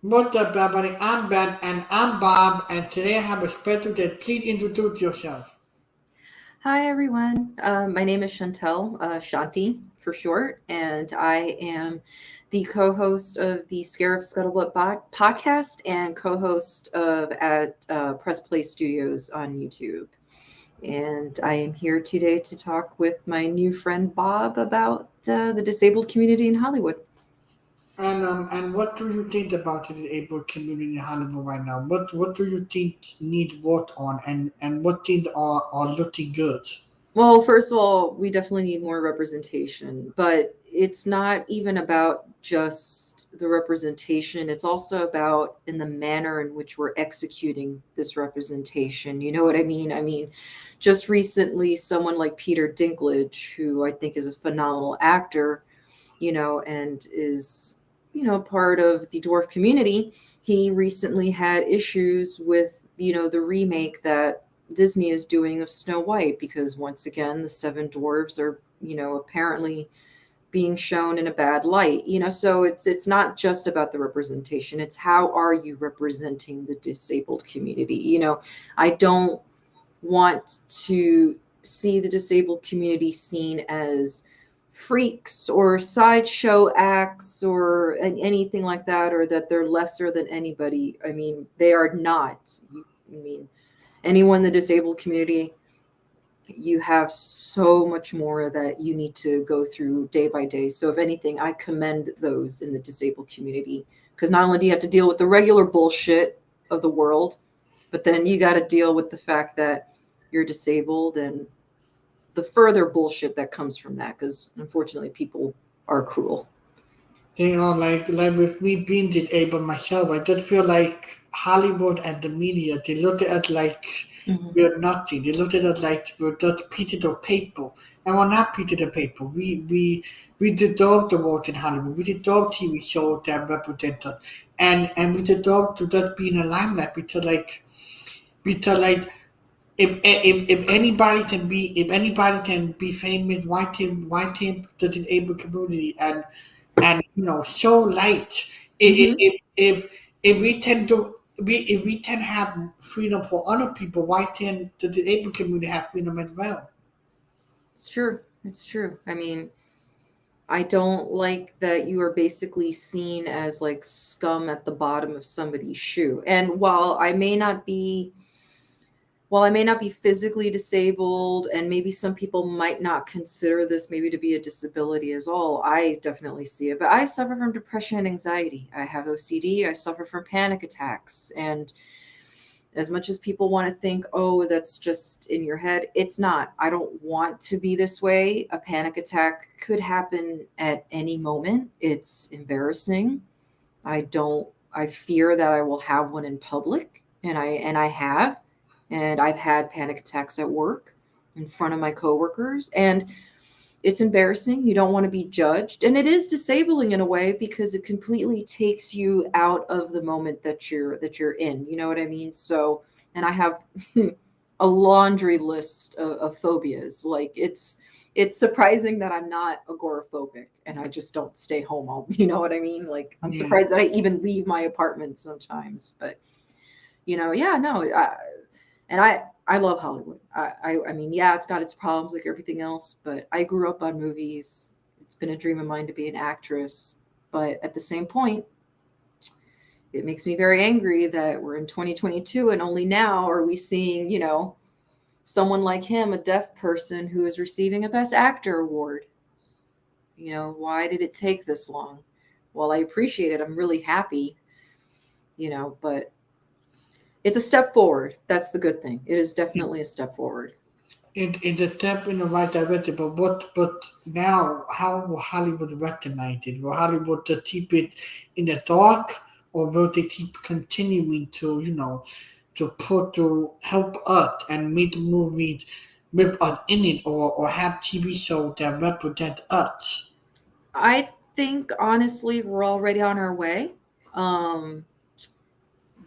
What's up, everybody? I'm Ben and I'm Bob, and today I have a special guest. Please introduce yourself. Hi, everyone. My name is Chantel, Shanti for short, and I am the co host of the Scarif Scuttlebutt podcast and co host of at Press Play Studios on YouTube. And I am here today to talk with my new friend Bob about the disabled community in Hollywood. And what do you think about the disabled community in Hollywood right now? What do you think needs work on, and what things are looking good? Well, first of all, we definitely need more representation, but it's not even about just the representation. It's also about in the manner in which we're executing this representation. You know what I mean? I mean, just recently, someone like Peter Dinklage, who I think is a phenomenal actor, and is, part of the dwarf community, he recently had issues with, the remake that Disney is doing of Snow White because once again the seven dwarves are, apparently being shown in a bad light. So it's not just about the representation. It's how are you representing the disabled community? I don't want to see the disabled community seen as freaks or sideshow acts or anything like that, or that they're lesser than anybody. I mean, they are not. I mean, anyone in the disabled community, you have so much more that you need to go through day by day. So, if anything, I commend those in the disabled community because not only do you have to deal with the regular bullshit of the world, but then you got to deal with the fact that you're disabled and the further bullshit that comes from that because unfortunately people are cruel. They are like with me being disabled myself. I just feel like Hollywood and the media they look at us like Mhm. we're nothing. They look at us like we're just pieces of paper, and we're not pieces of paper. We deserve the work in Hollywood. We deserve TV shows that represent us, and we deserve to just be in the limelight. Because like if anybody can be famous, why can't the disabled community and show light? Mhm. If we tend to if we can have freedom for other people, why can't the disabled community have freedom as well? It's true. It's true. I mean, I don't like that you are basically seen as like scum at the bottom of somebody's shoe. And while I may not be physically disabled, and maybe some people might not consider this maybe to be a disability as all, I definitely see it. But I suffer from depression and anxiety. I have OCD. I suffer from panic attacks. And as much as people want to think, oh, that's just in your head, it's not. I don't want to be this way. A panic attack could happen at any moment. It's embarrassing. I fear that I will have one in public, and I have, and I've had panic attacks at work in front of my coworkers, and it's embarrassing. You don't want to be judged, and it is disabling in a way because it completely takes you out of the moment that you're in. You know what I mean? So, and I have a laundry list of phobias. Like it's surprising that I'm not agoraphobic and I just don't stay home all. You know what I mean? Like I'm Yeah. surprised that I even leave my apartment sometimes. But yeah, no, and I love Hollywood. I mean, yeah, it's got its problems like everything else, but I grew up on movies. It's been a dream of mine to be an actress, but at the same point, it makes me very angry that we're in 2022 and only now are we seeing, someone like him, a deaf person who is receiving a Best Actor award. Why did it take this long? Well, I appreciate it. I'm really happy, but it's a step forward. That's the good thing. It is definitely a step forward. It's a step in the right direction, but now how will Hollywood recognize it? Will Hollywood just keep it in the dark, or will they keep continuing to help us and make movies with us in it, or have TV shows that represent us? I think honestly, we're already on our way. Um,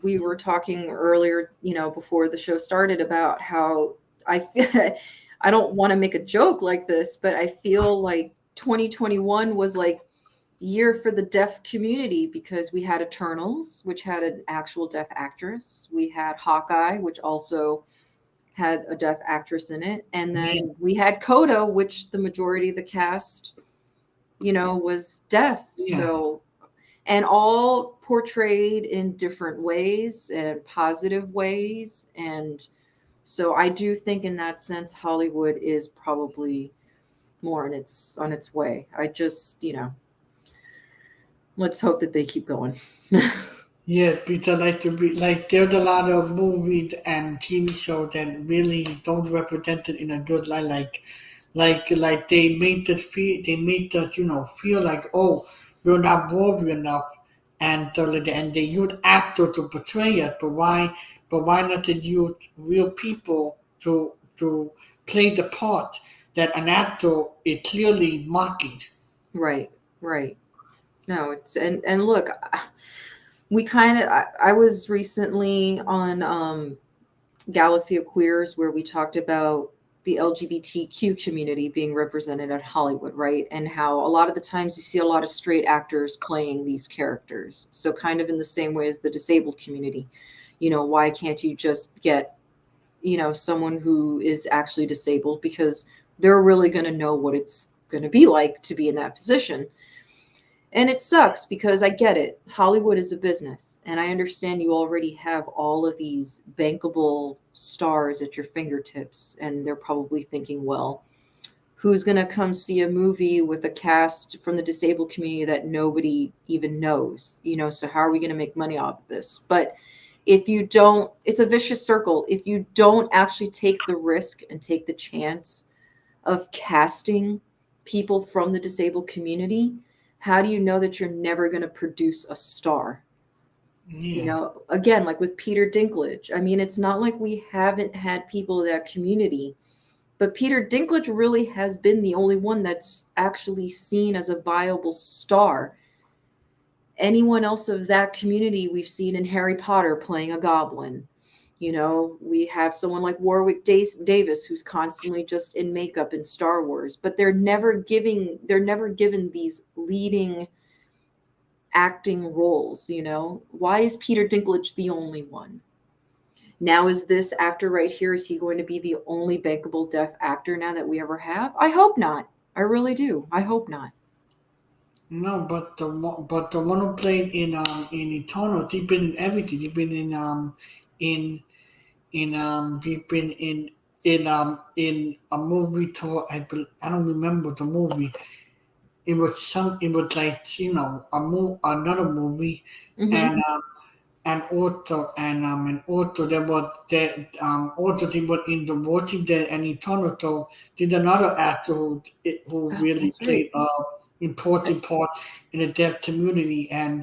we were talking earlier, before the show started about how I feel, I don't want to make a joke like this, but I feel like 2021 was like year for the deaf community because we had Eternals, which had an actual deaf actress. We had Hawkeye, which also had a deaf actress in it. And Yeah, then we had Coda, which the majority of the cast, was deaf. yeah, So, and all portrayed in different ways and positive ways. And so I do think in that sense, Hollywood is probably more on its way. I just, let's hope that they keep going. yeah. Because like to be like, there's a lot of movies and TV shows that really don't represent it in a good light. Like they made us feel, feel like, oh, you're not worthy enough, and they use actor to portray it. But why not to use real people to play the part that an actor is clearly mocking? Right, right. No, it's and look, we kind of I was recently on Galaxy of Queers where we talked about the LGBTQ community being represented at Hollywood, right? And how a lot of the times you see a lot of straight actors playing these characters. So kind of in the same way as the disabled community. Why can't you just get, someone who is actually disabled because they're really going to know what it's going to be like to be in that position. And it sucks because I get it. Hollywood is a business, and I understand you already have all of these bankable stars at your fingertips, and they're probably thinking, well, who's going to come see a movie with a cast from the disabled community that nobody even knows? So how are we going to make money off of this? But if you don't, it's a vicious circle. If you don't actually take the risk and take the chance of casting people from the disabled community, how do you know that you're never going to produce a star? Yeah. Again, like with Peter Dinklage. I mean, it's not like we haven't had people of that community, but Peter Dinklage really has been the only one that's actually seen as a viable star. Anyone else of that community we've seen in Harry Potter playing a goblin. We have someone like Warwick Davis who's constantly just in makeup in Star Wars, but they're never given these leading acting roles. Why is Peter Dinklage the only one? Now is this actor right here, is he going to be the only bankable deaf actor now that we ever have? I hope not. I really do. I hope not. No, but the one who played in Eternal, he been in everything. He been in he been in a movie tour. I don't remember the movie. It was like, another movie, Hmm. and and also they were in the Watching Dead and Eternal. So did another actor who Oh, really that's right. played a important part in the deaf community. Hmm.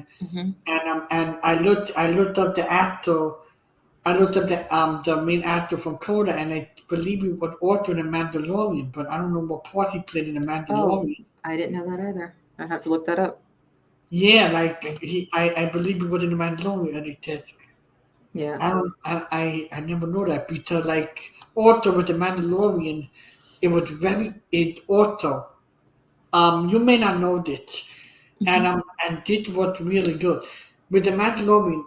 And I looked up the actor. I looked up the main actor from Coda, and I believe he was also in The Mandalorian, but I don't know what part he played in The Oh, Mandalorian. I didn't know that either. I'd have to look that up. Yeah, like So, I believe he was in The Mandalorian, and he did. yeah. I never know that, because like also with The Mandalorian, it was it also, you may not know this, Hmm. and this was really good with The Mandalorian.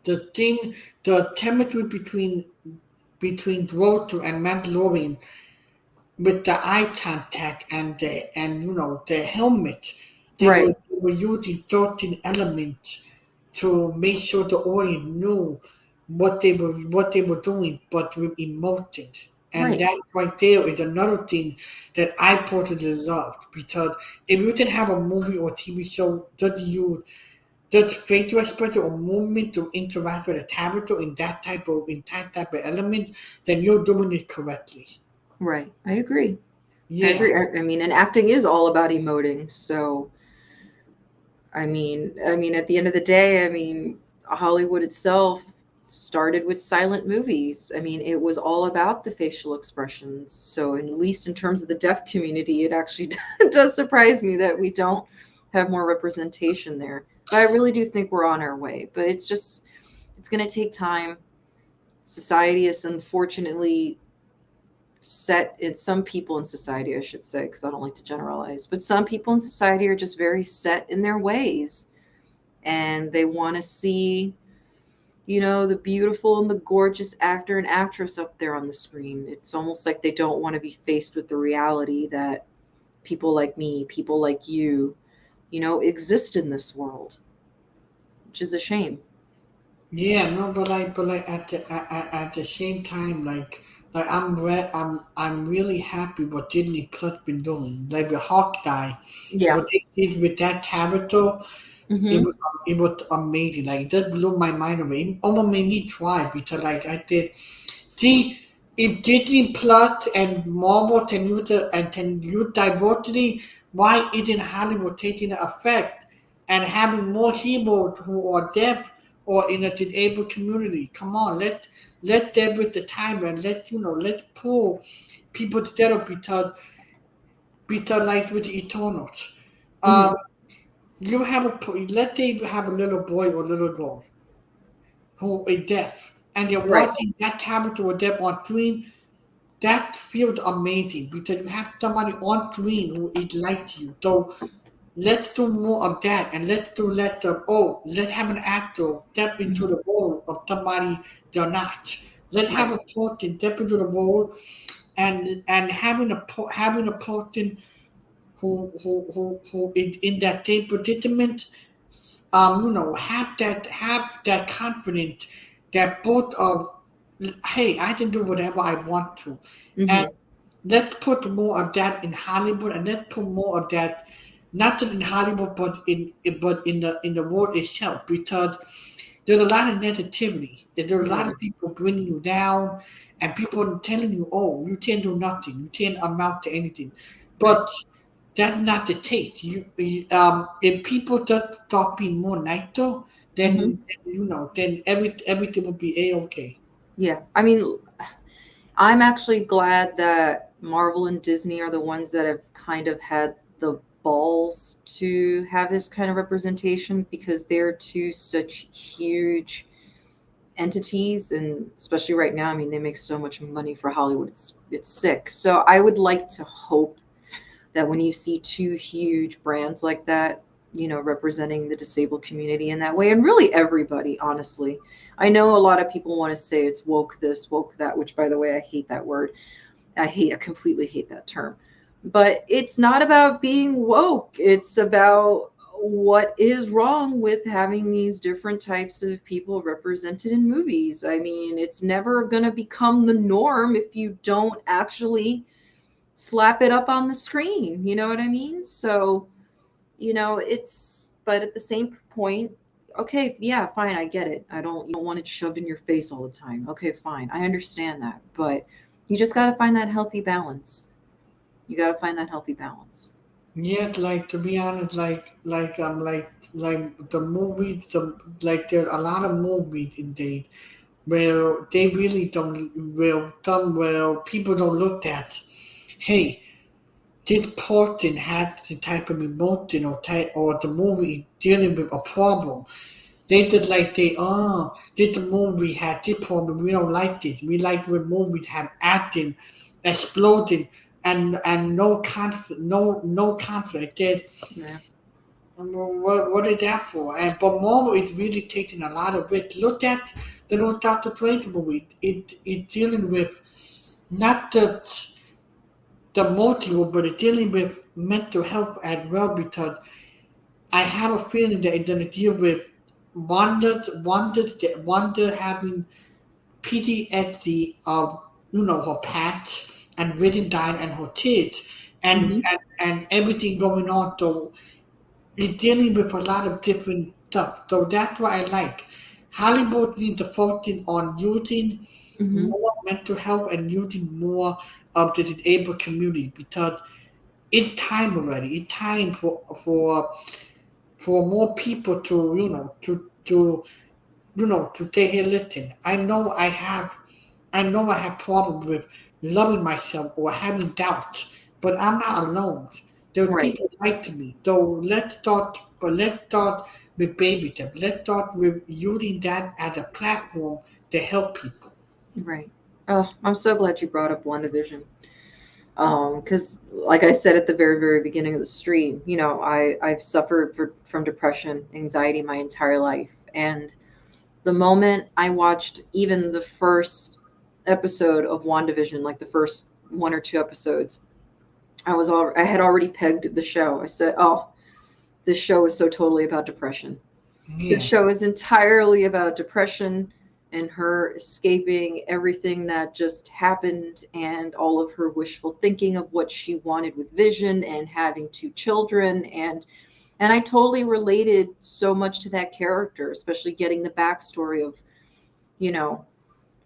The thing, the chemistry between Drogo and Mandalorian, with the eye contact and the helmet, Right. they were using certain elements to make sure the audience knew what they were doing, but with emotions. And Right. that right there is another thing that I personally loved, because if you didn't have a movie or TV show that use just facial expression or movement to interact with a character in that type of element, then you're doing it correctly. Right. I agree. I Yeah. agree. I mean, and acting is all about emoting. So, I mean, at the end of the day, I mean, Hollywood itself started with silent movies. I mean, it was all about the facial expressions. So, at least in terms of the deaf community, it actually does surprise me that we don't have more representation there. But I really do think we're on our way. But it's going to take time. Society is unfortunately set in some people in society, I should say, because I don't like to generalize, but some people in society are just very set in their ways, and they want to see, the beautiful and the gorgeous actor and actress up there on the screen. It's almost like they don't want to be faced with the reality that people like me, people like you, exist in this world, which is a shame. Yeah, no, but like at the same time, like I'm really happy what Disney Plus been doing. Like with Hawkeye, Yeah. what they did with that character, it Hmm. was it was amazing. Like it just blew my mind away. It almost made me cry because like I did. See, if Disney Plus and Marvel can use diversity, why isn't Hollywood taking effect and having more heroes who are deaf or in a disabled community? Come on, let them with the time and let's pull people together because like with the Eternals. Hmm. Um, you have let them have a little boy or little girl who is deaf, and they're Right. watching that character or deaf on screen. That feels amazing because you have somebody on screen who is like you. So let's do more of that, and let's have an actor step into Hmm. the role of somebody they're not. Let's have Right. a person step into the role, and having a person who is in that same predicament, have that confidence that both of, hey, I can do whatever I want to, and Hmm. let's put more of that in Hollywood, and let's put more of that, not just in Hollywood, but in the world itself, because there's a lot of negativity. There's a lot Right. of people bringing you down, and people telling you, "Oh, you can't do nothing. You can't amount to anything." Right. But that's not the case. If people just stop being more nicer, Hmm. then everything will be a okay. Yeah. I mean, I'm actually glad that Marvel and Disney are the ones that have kind of had the balls to have this kind of representation, because they're two such huge entities, and especially right now, I mean, they make so much money for Hollywood. It's sick. So I would like to hope that when you see two huge brands like that, representing the disabled community in that way, and really everybody, honestly. I know a lot of people want to say it's woke this, woke that, which, by the way, I hate that word. I completely hate that term. But it's not about being woke. It's about what is wrong with having these different types of people represented in movies. I mean, it's never going to become the norm if you don't actually slap it up on the screen. You know what I mean? So, but at the same point, okay, yeah, fine, I get it. You don't want it shoved in your face all the time. Okay, fine. I understand that. But you just got to find that healthy balance. You got to find that healthy balance. Yet, like to be honest, like the movies, there's a lot of movies indeed where they really don't, where people don't look at. Hey, this person had the type of emotion or the movie dealing with a problem. They just like this movie had this problem. We don't like it. We like when movies have acting, exploding, and no conflict, no conflict. Yeah. What is that for? And but Marvel is really taking a lot of it. Look at the new Doctor Strange movie. It's dealing with not the multiple, but it's dealing with mental health as well, because I have a feeling that it's gonna deal with Wanda having PTSD of her past and Vision died and her kids and, Hmm. and and everything going on. So it's dealing with a lot of different stuff. So that's what I like. Hollywood needs to focus on using Hmm. more mental health and using more of the disabled community, because it's time already. It's time for more people to to say, hey, listen, I know I have problems with loving myself or having doubts, but I'm not alone. There are Right. people like me. So let's start with baby steps. Let's start with using that as a platform to help people. Right. Oh, I'm so glad you brought up WandaVision. Because like I said at the very, very beginning of the stream, I've suffered from depression, anxiety my entire life. And the moment I watched even the first episode of WandaVision, like the first one or two episodes, I had already pegged the show. I said, "Oh, this show is so totally about depression. This Yeah, show is entirely about depression and her escaping everything that just happened and all of her wishful thinking of what she wanted with Vision and having two children and I totally related so much to that character, especially getting the backstory of, you know,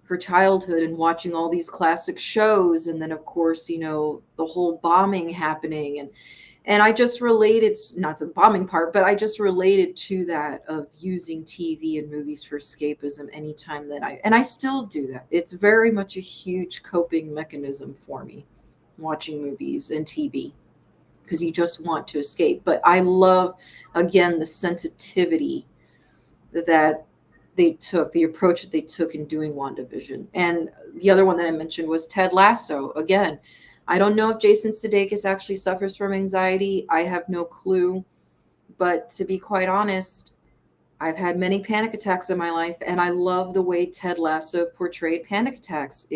her childhood and watching all these classic shows and then of course, the whole bombing happening and I just related, not to the bombing part, but I just related to that of using TV and movies for escapism anytime and I still do that. It's very much a huge coping mechanism for me, watching movies and TV, because you just want to escape. But I love, again, the sensitivity that the approach that they took in doing WandaVision. And the other one that I mentioned was Ted Lasso. Again, I don't know if Jason Sudeikis actually suffers from anxiety. I have no clue. But to be quite honest, I've had many panic attacks in my life, and I love the way Ted Lasso portrayed panic attacks.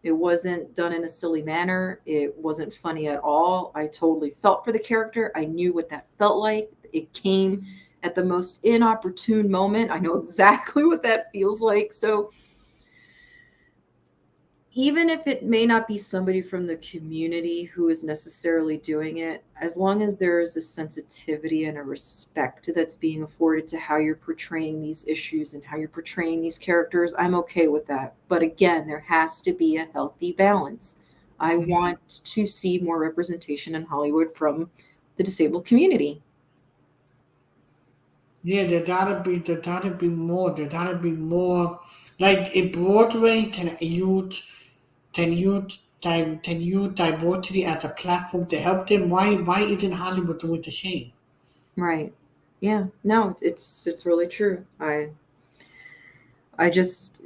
It wasn't done in a silly manner. It wasn't funny at all. I totally felt for the character. I knew what that felt like. It came at the most inopportune moment. I know exactly what that feels like. So even if it may not be somebody from the community who is necessarily doing it, as long as there is a sensitivity and a respect that's being afforded to how you're portraying these issues and how you're portraying these characters, I'm okay with that. But again, there has to be a healthy balance. I yeah, want to see more representation in Hollywood from the disabled community. yeah. There gotta be more. Like a Broadway can you diversity as a platform to help them? Why isn't Hollywood doing the same? Right. Yeah. No, it's really true. I just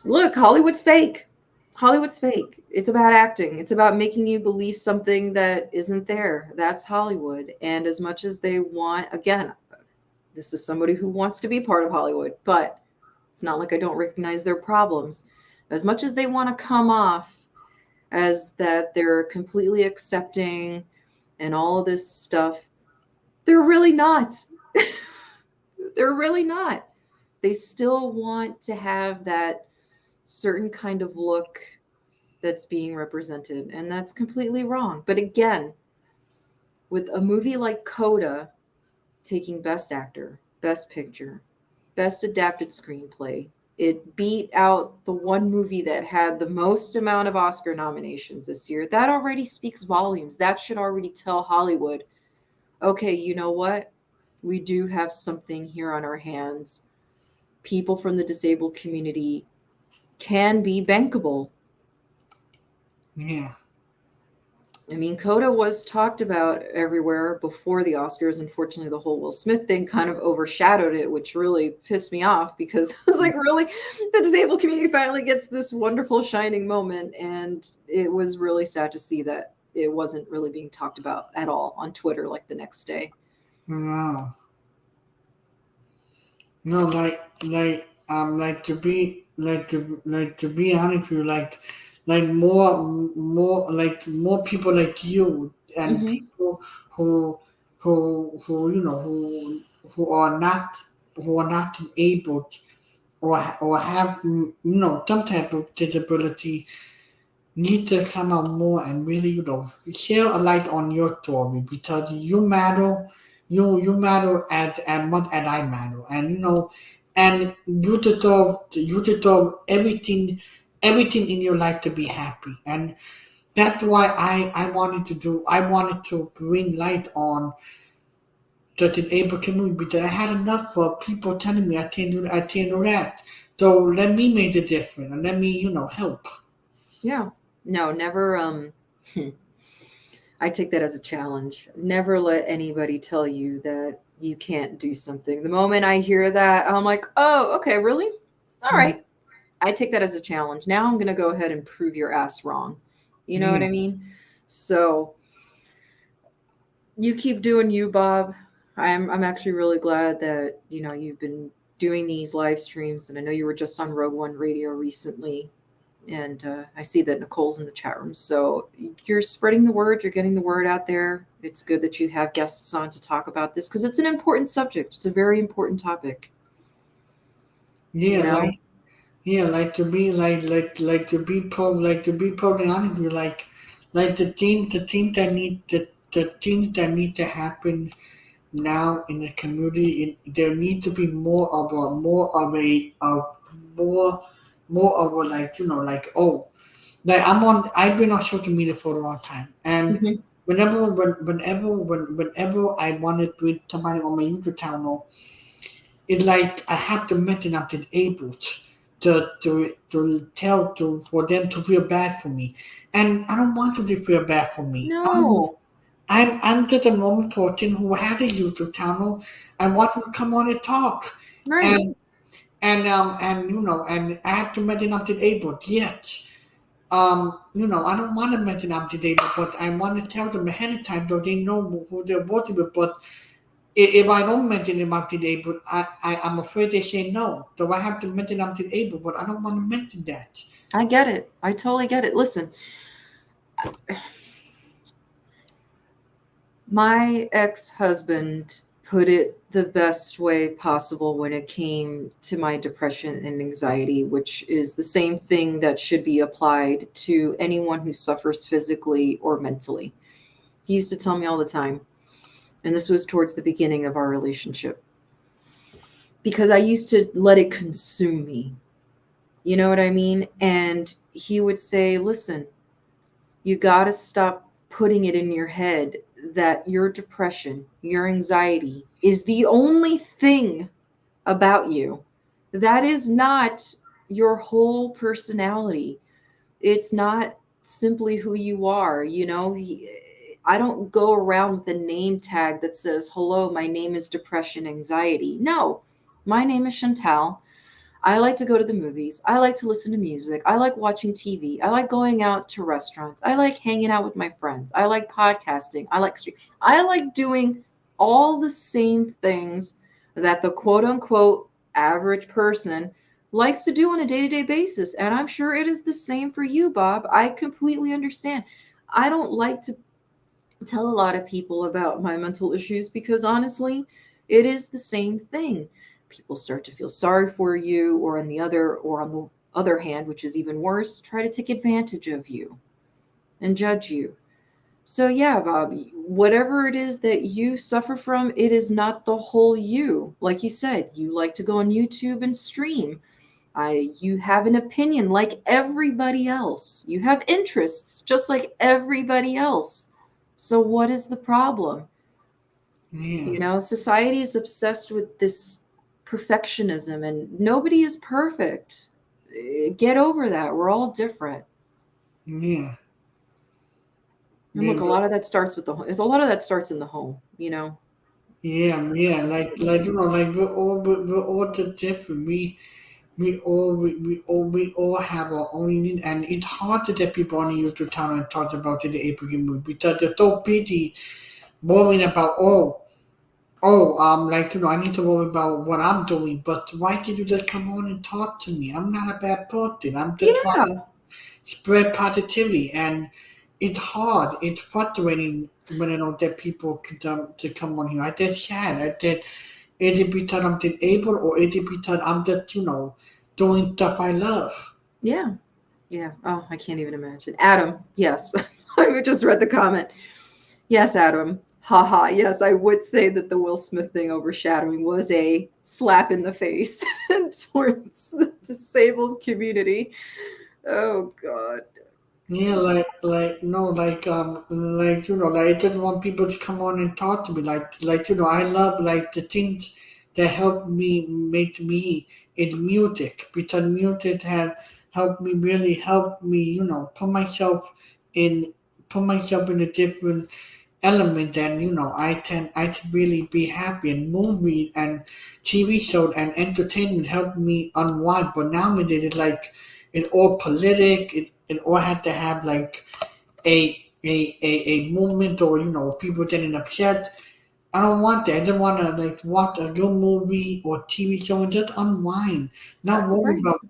look, Hollywood's fake. Hollywood's fake. It's about acting. It's about making you believe something that isn't there. That's Hollywood. And as much as they want, again, this is somebody who wants to be part of Hollywood, but it's not like I don't recognize their problems. As much as they want to come off as that they're completely accepting and all of this stuff, they're really not. They're really not. They still want to have that certain kind of look that's being represented, and that's completely wrong. But again, with a movie like Coda taking Best Actor, Best Picture, Best Adapted Screenplay, it beat out the one movie that had the most amount of Oscar nominations this year. That already speaks volumes. That should already tell Hollywood, okay, you know what? We do have something here on our hands. People from the disabled community can be bankable. Yeah, I mean, Coda was talked about everywhere before the Oscars. Unfortunately, the whole Will Smith thing kind of overshadowed it, which really pissed me off because I was like, really? The disabled community finally gets this wonderful shining moment. And it was really sad to see that it wasn't really being talked about at all on Twitter like the next day. no, no, like to be honest with you, like more people like you and Hmm. people who who are not able or have some type of disability need to come out more and really share a light on your story because you matter. You matter as much as I matter, and and you deserve everything in your life to be happy. And that's why I wanted to bring light on the disabled community because I had enough of people telling me I can't do that. So let me make the difference and let me help. Yeah. No, never. I take that as a challenge. Never let anybody tell you that you can't do something. The moment I hear that, I'm like, oh, okay, really? All right. I take that as a challenge. Now I'm going to go ahead and prove your ass wrong. You know what Yeah. I mean? So you keep doing you, Bob. I'm actually really glad that, you know, you've been doing these live streams, and I know you were just on Rogue One Radio recently, and I see that Nicole's in the chat room. So you're spreading the word, you're getting the word out there. It's good that you have guests on to talk about this because it's an important subject. It's a very important topic, you Yeah, know? like to be like to be probably honest with you, like the things that need to happen now in the community. There need to be more of a, like, like, oh, like I've been on social media for a long time, and Mhm. whenever I wanted to read somebody on my YouTube channel, it's like I have to mention I'm disabled to tell to for them to feel bad for me, and I don't want them to feel bad for me. No, I'm just a normal person who has a YouTube channel. I want to come on and talk, right. and and I have to mention I'm disabled. Yet, I don't want to mention I'm disabled, but I want to tell them ahead of time so they know who they're working with. But if I don't mention I'm disabled, I'm afraid they say no. So I have to mention I'm disabled, but I don't want to mention that. I get it. I totally get it. Listen, my ex-husband put it the best way possible when it came to my depression and anxiety, which is the same thing that should be applied to anyone who suffers physically or mentally. He used to tell me all the time, and this was towards the beginning of our relationship, because I used to let it consume me. You know what I mean? And he would say, listen, you got to stop putting it in your head that your depression, your anxiety is the only thing about you. That is not your whole personality. It's not simply who you are. You know, I don't go around with a name tag that says, hello, my name is depression, anxiety. No, my name is Chantal. I like to go to the movies. I like to listen to music. I like watching TV. I like going out to restaurants. I like hanging out with my friends. I like podcasting. I like doing all the same things that the quote unquote average person likes to do on a day-to-day basis. And I'm sure it is the same for you, Bob. I completely understand. I don't like to tell a lot of people about my mental issues because honestly, it is the same thing. People start to feel sorry for you, or on the other hand, which is even worse, try to take advantage of you and judge you. So yeah, Bob, whatever it is that you suffer from, it is not the whole you. Like you said, you like to go on YouTube and stream. You have an opinion like everybody else. You have interests just like everybody else. So what is the problem? Yeah, You know, society is obsessed with this perfectionism and nobody is perfect. Get over that. We're all different. yeah, And look, yeah. a lot of that starts with there's a lot of that starts in the home, you know. Yeah, like we're all just different. We all have our own need, and it's hard to get people on the YouTube channel and talk about the April movie because they're so busy worrying about, like, I need to worry about what I'm doing. But why did you just come on and talk to me? I'm not a bad person. I'm just trying to Yeah. spread positivity, and it's hard. It's frustrating when I don't get people to come on here. I get sad. I get, is it because I'm disabled, or is it because I'm just, doing stuff I love? Yeah. Yeah. Oh, I can't even imagine. Adam, yes. I just read the comment. Yes, Adam. Haha. Yes, I would say that the Will Smith thing overshadowing was a slap in the face towards the disabled community. Oh God. Yeah, no, like I just want people to come on and talk to me. I love, like, the things that help me make me in music, because music has helped me, put myself in a different element, and I to really be happy, and movie and TV show and entertainment helped me unwind. But nowadays it's like it all politic, it all had to have like a movement, or people getting upset. I don't want that. I just want to like watch a good movie or TV show and just unwind, not worry Right. about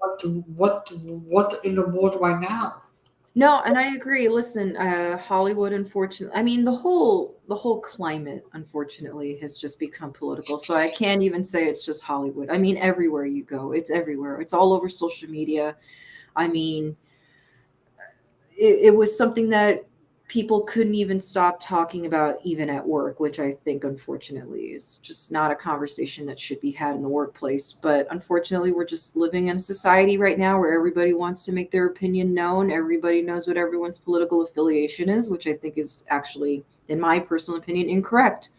what in the world right now. No, and I agree. Listen, Hollywood, unfortunately, I mean, the whole climate, unfortunately, has just become political. So I can't even say it's just Hollywood. I mean, everywhere you go, it's everywhere. It's all over social media. I mean, it was something that people couldn't even stop talking about, even at work, which I think, unfortunately, is just not a conversation that should be had in the workplace. But unfortunately, we're just living in a society right now where everybody wants to make their opinion known. Everybody knows what everyone's political affiliation is, which I think is actually, in my personal opinion, incorrect.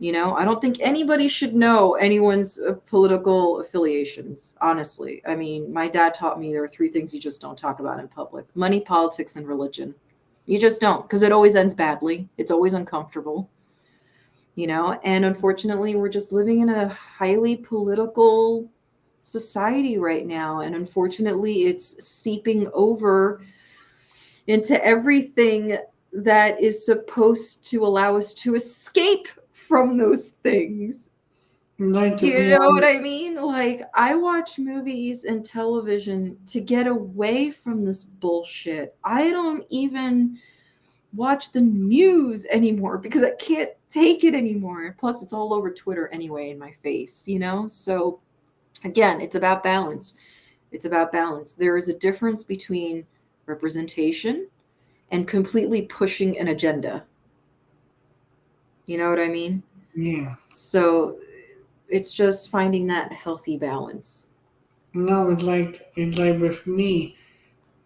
I don't think anybody should know anyone's political affiliations, honestly. I mean, my dad taught me there are three things you just don't talk about in public: money, politics, and religion. You just don't, because it always ends badly. It's always uncomfortable. And unfortunately, we're just living in a highly political society right now. And unfortunately, it's seeping over into everything that is supposed to allow us to escape from those things. Like to You be know what honest, I mean? Like, I watch movies and television to get away from this bullshit. I don't even watch the news anymore because I can't take it anymore. Plus, it's all over Twitter anyway in my face. So, again, it's about balance. It's about balance. There is a difference between representation and completely pushing an agenda. You know what I mean? yeah. So, it's just finding that healthy balance. No, it's like with me,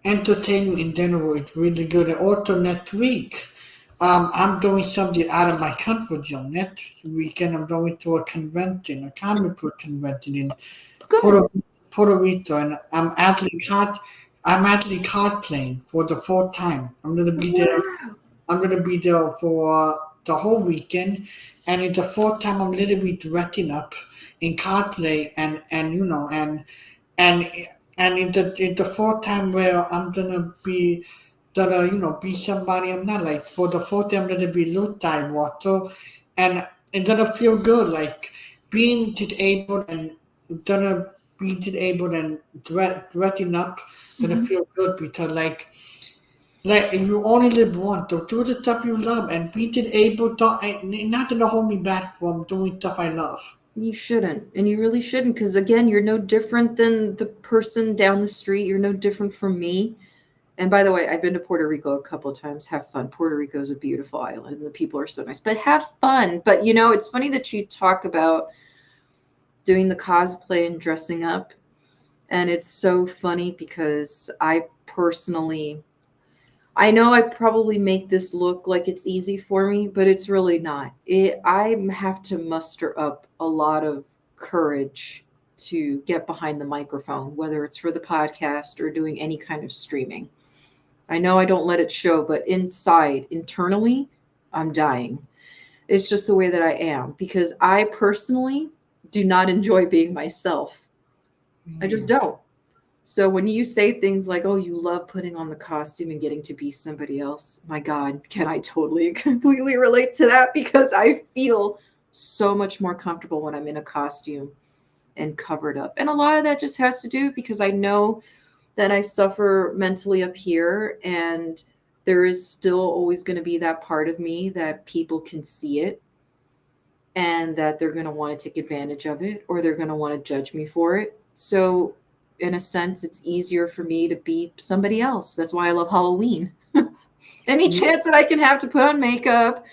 entertainment in general is really good. And also next week, I'm doing something out of my comfort zone. Next weekend, I'm going to a convention, a comic book convention in Good. Puerto, Puerto Rico, and I'm actually cosplaying for the fourth time. Wow. I'm gonna be there for the whole weekend, and it's the fourth time I'm literally dressing up in cosplay, and and it's the fourth time where I'm gonna be somebody I'm not. Like for the fourth time, I'm gonna be Luke Skywalker, and it's gonna feel good, like being disabled and gonna be disabled and dressing up, gonna Mhm. feel good because like you only live once, so do the stuff you love and be able to not gonna hold me back from doing stuff I love. You shouldn't. And you really shouldn't, because again, you're no different than the person down the street. You're no different from me. And by the way, I've been to Puerto Rico a couple of times. Have fun. Puerto Rico is a beautiful island. The people are so nice, but have fun. But it's funny that you talk about doing the cosplay and dressing up. And it's so funny because I know I probably make this look like it's easy for me, but it's really not. I have to muster up a lot of courage to get behind the microphone, whether it's for the podcast or doing any kind of streaming. I know I don't let it show, but internally, I'm dying. It's just the way that I am because I personally do not enjoy being myself. I just Yeah. don't. So when you say things like, "Oh, you love putting on the costume and getting to be somebody else," my God, can I totally completely relate to that because I feel so much more comfortable when I'm in a costume and covered up. And a lot of that just has to do because I know that I suffer mentally up here, and there is still always going to be that part of me that people can see it and that they're going to want to take advantage of it or they're going to want to judge me for it. So, in a sense, it's easier for me to be somebody else. That's why I love Halloween. Any chance that I can have to put on makeup,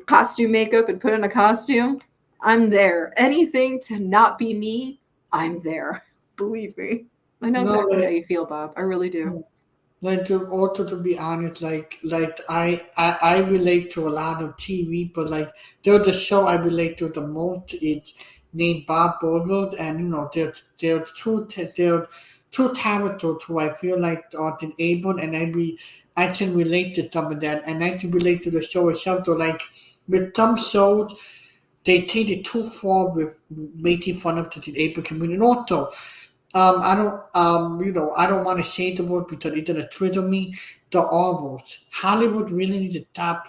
costume makeup, and put on a costume, I'm there. Anything to not be me, I'm there. Believe me. I know No, exactly how you feel, Bob. I really do. to be honest, I relate to a lot of TV, but like there's a show I relate to the most. It's named Bob Burgers, and there's too talented to I feel like are disabled, and I can relate to some of that, and I can relate to the show itself. So like with some shows, they take it too far with making fun of the disabled community. And also, I don't, I don't want to say the word because it's gonna trigger me. The R words. Hollywood really needs to stop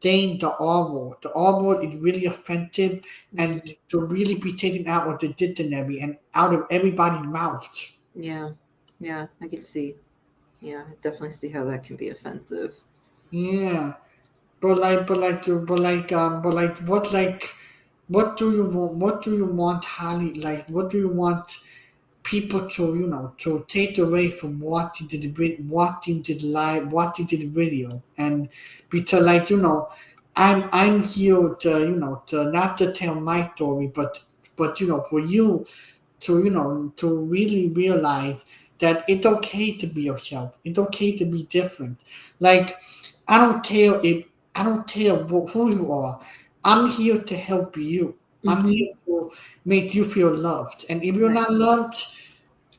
saying the R word. The R word is really offensive, and Mhm. to really be taken out of the dictionary and out of everybody's mouth. Yeah. Yeah, I can see. Yeah, I definitely see how that can be offensive. Yeah, what do you want? What do you want, Holly? Like, what do you want people to to take away from watching the live watching the video? And because I'm here to to not to tell my story, but for you to to really realize that it's okay to be yourself. It's okay to be different. Like I don't care who you are. I'm here to help you. I'm Hmm. here to make you feel loved. And if you're Right. not loved,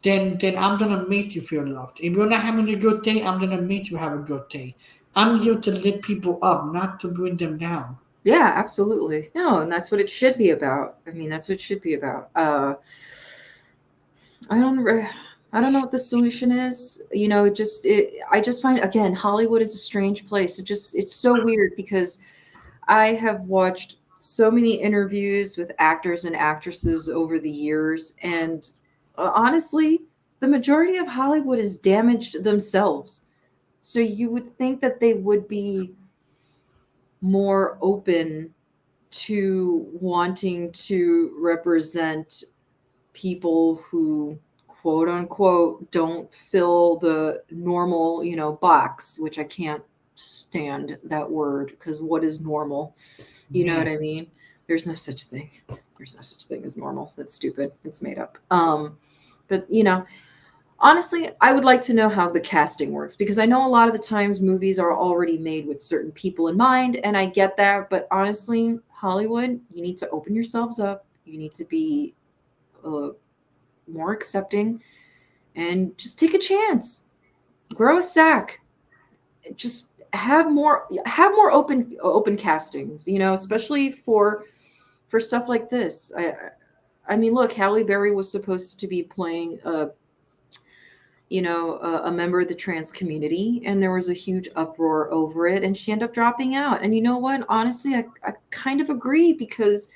then I'm gonna make you feel loved. If you're not having a good day, I'm gonna make you have a good day. I'm here to lift people up, not to bring them down. Yeah, absolutely. No, and that's what it should be about. I mean, that's what it should be about. I don't re- I don't know what the solution is. I just find, again, Hollywood is a strange place. It's so weird because I have watched so many interviews with actors and actresses over the years, and honestly, the majority of Hollywood is damaged themselves. So you would think that they would be more open to wanting to represent people who, quote unquote, don't fill the normal, box, which I can't stand that word because what is normal? You know Yeah, what I mean? There's no such thing. There's no such thing as normal. That's stupid. It's made up. But honestly, I would like to know how the casting works because I know a lot of the times movies are already made with certain people in mind, and I get that. But honestly, Hollywood, you need to open yourselves up. You need to be uh, more accepting and just take a chance. Grow a sack. Just have more open castings. Especially for stuff like this. I mean, look, Halle Berry was supposed to be playing a member of the trans community, and there was a huge uproar over it, and she ended up dropping out. And you know what? Honestly, I kind of agree because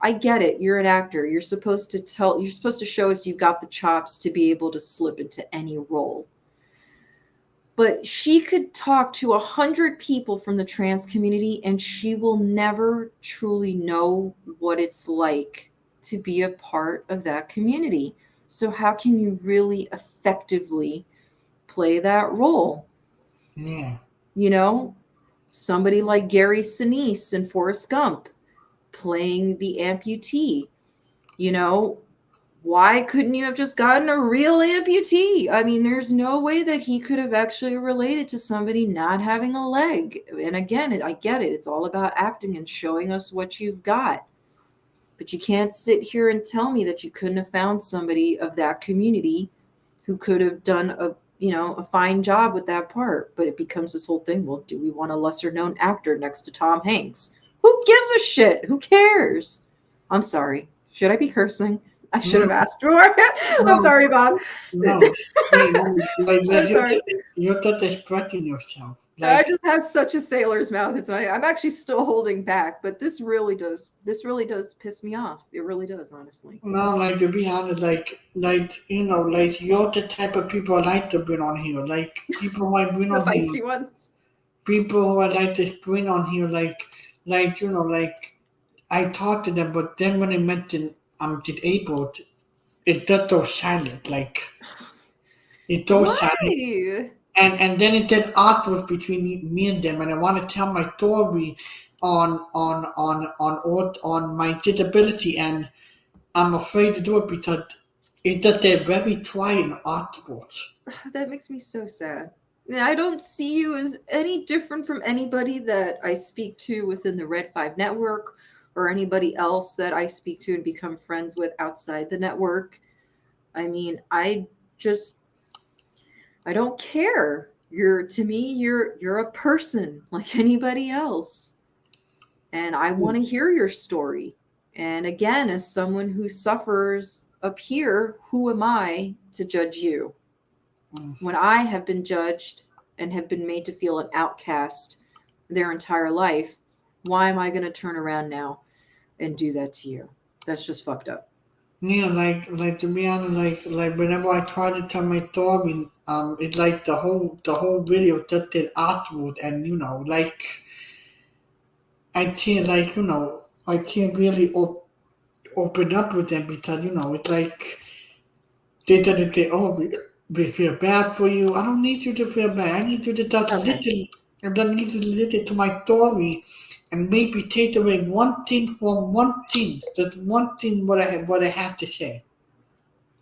I get it. You're an actor. You're supposed to show us you've got the chops to be able to slip into any role. But she could talk to 100 people from the trans community, and she will never truly know what it's like to be a part of that community. So, how can you really effectively play that role? yeah, You know, Somebody like Gary Sinise in Forrest Gump playing the amputee. You know, why couldn't you have just gotten a real amputee? I mean, there's no way that he could have actually related to somebody not having a leg. And again, I get it. It's all about acting and showing us what you've got. But you can't sit here and tell me that you couldn't have found somebody of that community who could have done a fine job with that part. But it becomes this whole thing. Well, do we want a lesser known actor next to Tom Hanks? Who gives a shit? Who cares? I'm sorry. Should I be cursing? I should no, have asked more. I'm no, sorry, Bob. no. Like I'm sorry. you're just expressing yourself. I Like just have such a sailor's mouth. I'm actually still holding back, but this really does piss me off. It really does, honestly. no, like to be honest, like you're the type of people I like to bring on here. Like people who I bring The on here, feisty ones. people who I like to bring on here, like I talk to them, but then when I mention I'm disabled, it does go silent. Like it goes silent, Why? and then it gets awkward between me and them, and I want to tell my story on my disability, and I'm afraid to do it because it does get very quiet and awkward. That makes me so sad. Yeah, I don't see you as any different from anybody that I speak to within the Red 5 network or anybody else that I speak to and become friends with outside the network. I mean, I just, I don't care. To me, you're a person like anybody else. And I want to hear your story. And again, as someone who suffers up here, who am I to judge you? When I have been judged and have been made to feel an outcast their entire life, why am I going to turn around now and do that to you? That's just fucked up. Yeah, like to be honest, like whenever I try to tell my story, it's like the whole video just did outward, and like I can't I can't really open up with them because it's like they tend to say, oh, we feel bad for you. I don't need you to feel bad. I need you to just Okay. listen to my story and maybe take away one thing from one thing. That's one thing what I have to say.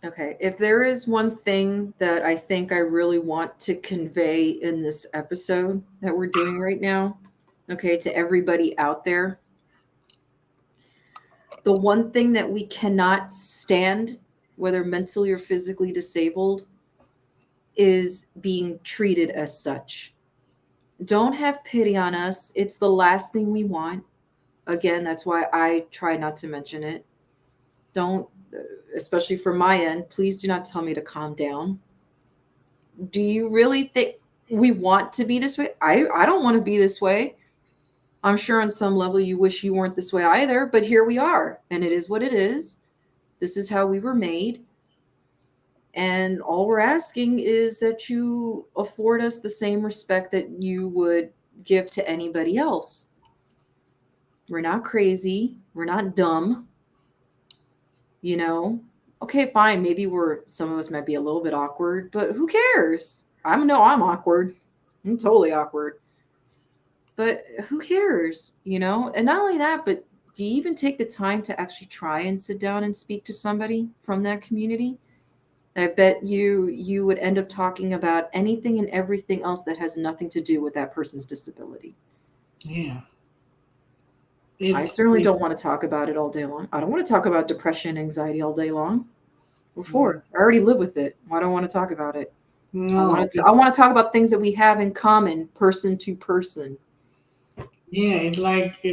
Okay. If there is one thing that I think I really want to convey in this episode that we're doing right now, okay, to everybody out there, the one thing that we cannot stand, whether mentally or physically disabled, is being treated as such. Don't have pity on us. It's the last thing we want. Again, that's why I try not to mention it. Don't, especially from my end, please do not tell me to calm down. Do you really think we want to be this way? I don't want to be this way. I'm sure on some level you wish you weren't this way either, but here we are, and it is what it is. This is how we were made. And all we're asking is that you afford us the same respect that you would give to anybody else. We're not crazy. We're not dumb. You know, okay, fine. Maybe some of us might be a little bit awkward, but who cares? I'm awkward. I'm totally awkward. But who cares? And not only that, but do you even take the time to actually try and sit down and speak to somebody from that community? I bet you would end up talking about anything and everything else that has nothing to do with that person's disability. Yeah. I certainly don't want to talk about it all day long. I don't want to talk about depression, anxiety all day long. Before, I already live with it. Why do I want to talk about it? No, I want to talk about things that we have in common, person to person. Yeah, it's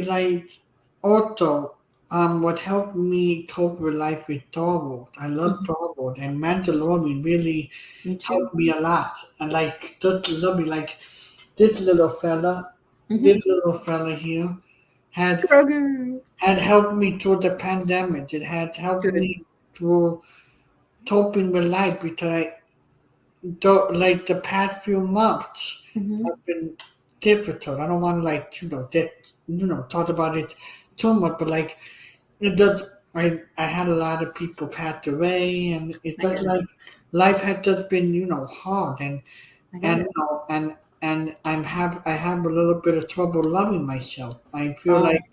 like also what helped me cope with life with Torvald. I love Torvald, and Mandalorian really helped me a lot. And like just love me like this little fella, this little fella here had Grogu. had helped me through the pandemic. It had helped me through coping with life because like the past few months have been difficult. I don't want to talk about it too much, but like it does. I had a lot of people pass away, and it was like life had just been hard, and I have a little bit of trouble loving myself. I feel like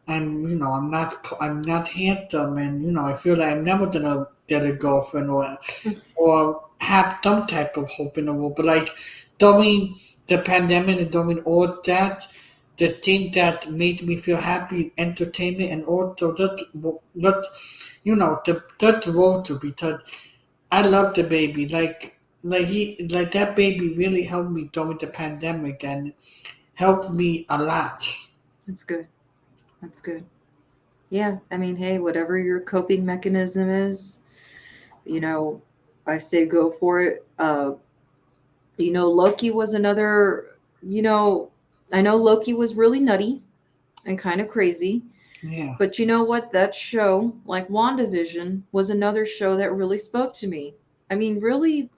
I'm not handsome, and I feel like I'm never gonna get a girlfriend or have some type of hope in the world. But like during the pandemic and during all that, the thing that made me feel happy, entertainment, and also that water because I love the baby. Like that baby really helped me during the pandemic and helped me a lot. That's good. That's good. Yeah, I mean, hey, whatever your coping mechanism is, I say go for it. Loki was another, I know Loki was really nutty and kind of crazy. Yeah. But you know what? That show, like WandaVision, was another show that really spoke to me. I mean, really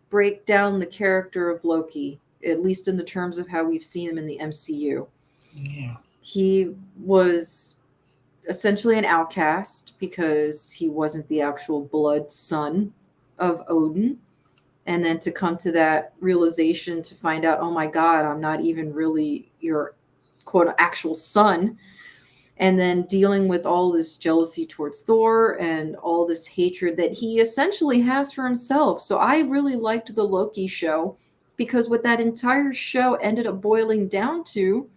break down the character of Loki, at least in the terms of how we've seen him in the MCU. Yeah. He was essentially an outcast because he wasn't the actual blood son of Odin. And then to come to that realization to find out, oh my God, I'm not even really your quote actual son. And then dealing with all this jealousy towards Thor and all this hatred that he essentially has for himself. So I really liked the Loki show because what that entire show ended up boiling down to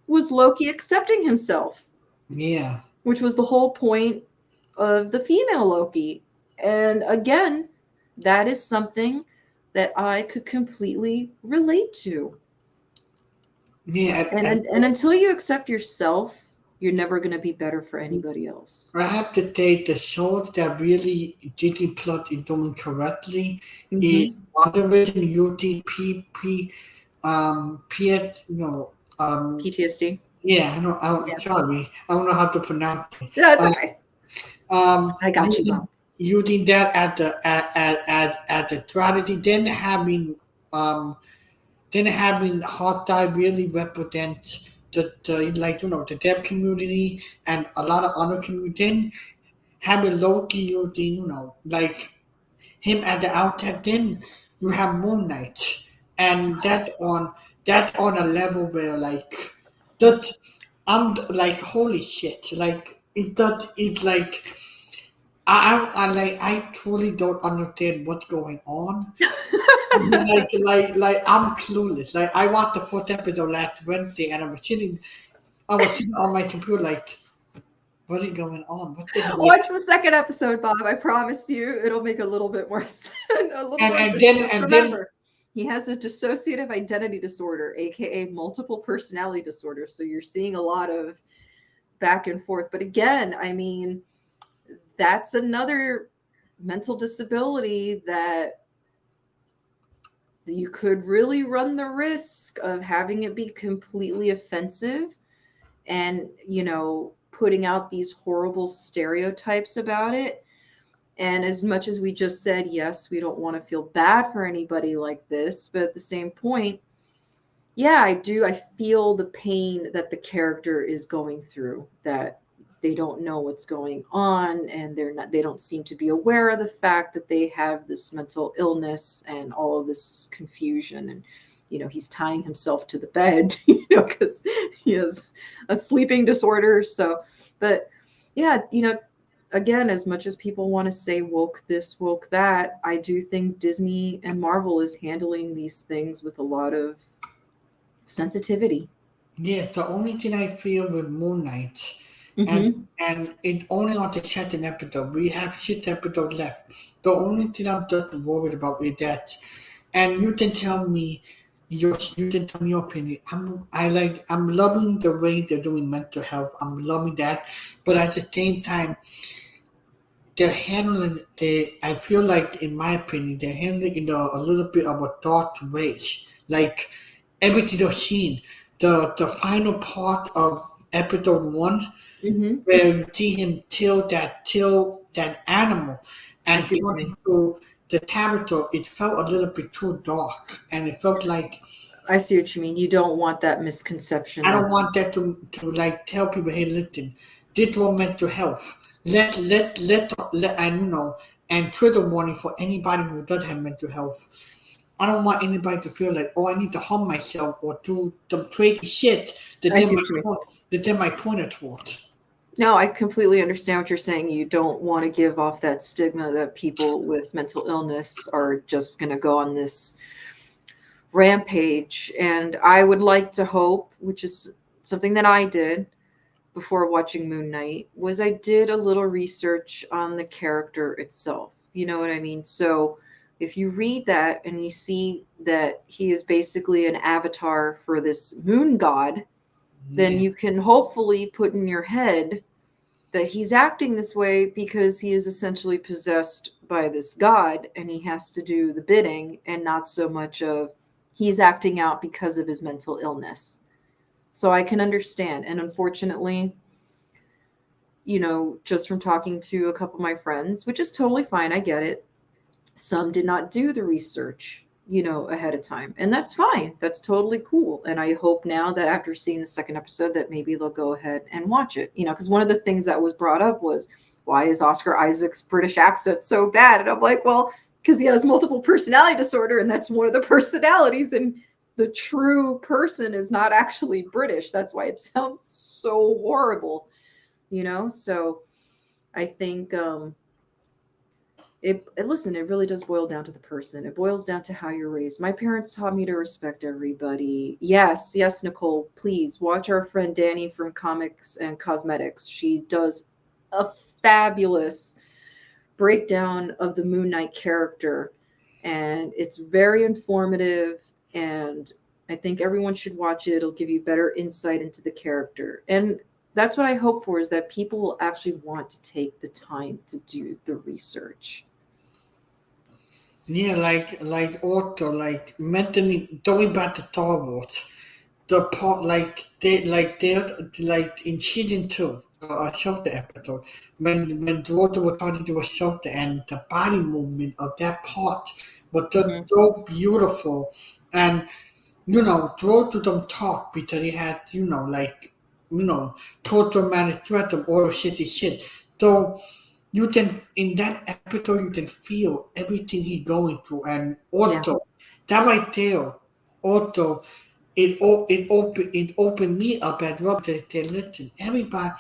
was Loki accepting himself. Yeah. Which was the whole point of the female Loki. And again, That is something that I could completely relate to. Yeah, And until you accept yourself, you're never going to be better for anybody else. I have to say the shows that really didn't plot is doing correctly is Hmm. WandaVision, UTP, no, PTSD. yeah, I know, I'm Yeah. sorry, I don't know how to pronounce it. That's okay. I got you, Using Bob. that at the strategy, um, then having hot dye really represent the like the deaf community and a lot of other community. Then having Loki using like him at the outset, then you have Moon Knight, and that on a level where like that I'm like holy shit, like it's like I truly don't understand what's going on. Like I'm clueless. Like I watched the fourth episode last Wednesday, and I was sitting on my computer like, what is going on? What the hell? Like, Watch the second episode, Bob. I promise you, it'll make a little bit more sense. A little more and sense. then Just and then remember, he has a dissociative identity disorder, aka multiple personality disorder. So you're seeing a lot of back and forth. But again, I mean, that's another mental disability that you could really run the risk of having it be completely offensive and, putting out these horrible stereotypes about it. And as much as we just said, yes, we don't want to feel bad for anybody like this, but at the same point, yeah, I do. I feel the pain that the character is going through, that they don't know what's going on and they don't seem to be aware of the fact that they have this mental illness and all of this confusion. And he's tying himself to the bed, because he has a sleeping disorder. So, but yeah, again, as much as people want to say woke this, woke that, I do think Disney and Marvel is handling these things with a lot of sensitivity. yeah, the only thing I feel with Moon Knight, and Hmm. and it only on the second episode. We have 6 episodes left. The only thing I'm just worried about is that, and you can tell me you can tell me your opinion. I'm loving the way they're doing mental health. I'm loving that, but at the same time, they're handling they. I feel like, in my opinion, they're handling a little bit of a dark ways. Like everything they're seeing, the final part of episode 1, Hmm. where you see him till that animal I and see what you turn mean. into the character. It felt a little bit too dark, and it felt like I see what you mean. You don't want that misconception I of. don't want that to like tell people, hey, listen, this was mental health. Let I know, and trigger warning for anybody who does have mental health. I don't want anybody to feel like, oh, I need to harm myself or do some crazy shit that I see what you mean. they might point it towards. No, I completely understand what you're saying. You don't want to give off that stigma that people with mental illness are just going to go on this rampage. And I would like to hope, which is something that I did before watching Moon Knight, was I did a little research on the character itself. You know what I mean? So if you read that and you see that he is basically an avatar for this moon god, then Yeah. you can hopefully put in your head that he's acting this way because he is essentially possessed by this god and he has to do the bidding, and not so much of he's acting out because of his mental illness. So I can understand. And unfortunately, just from talking to a couple of my friends, which is totally fine, I get it. Some did not do the research, ahead of time. And that's fine. That's totally cool. And I hope now that after seeing the second episode that maybe they'll go ahead and watch it. Because one of the things that was brought up was, why is Oscar Isaac's British accent so bad? And I'm like, well, because he has multiple personality disorder, and that's one of the personalities. And the true person is not actually British. That's why it sounds so horrible, So I think listen, it really does boil down to the person. It boils down to how you're raised. My parents taught me to respect everybody. Yes, Nicole, please watch our friend Danny from Comics and Cosmetics. She does a fabulous breakdown of the Moon Knight character, and it's very informative. And I think everyone should watch it. It'll give you better insight into the character, and that's what I hope for, is that people will actually want to take the time to do the research. Yeah, like also like mentally going back to Star Wars, the part like in season two, a shorter episode, when the water was trying to do a shorter and the body movement of that part was just Hmm. so beautiful. And throw to them talk because he had, total managed threat of all shitty shit. So you can, in that episode, you can feel everything he's going through, and Yeah. also that right there, also it opened me up as well. They said, listen, everybody,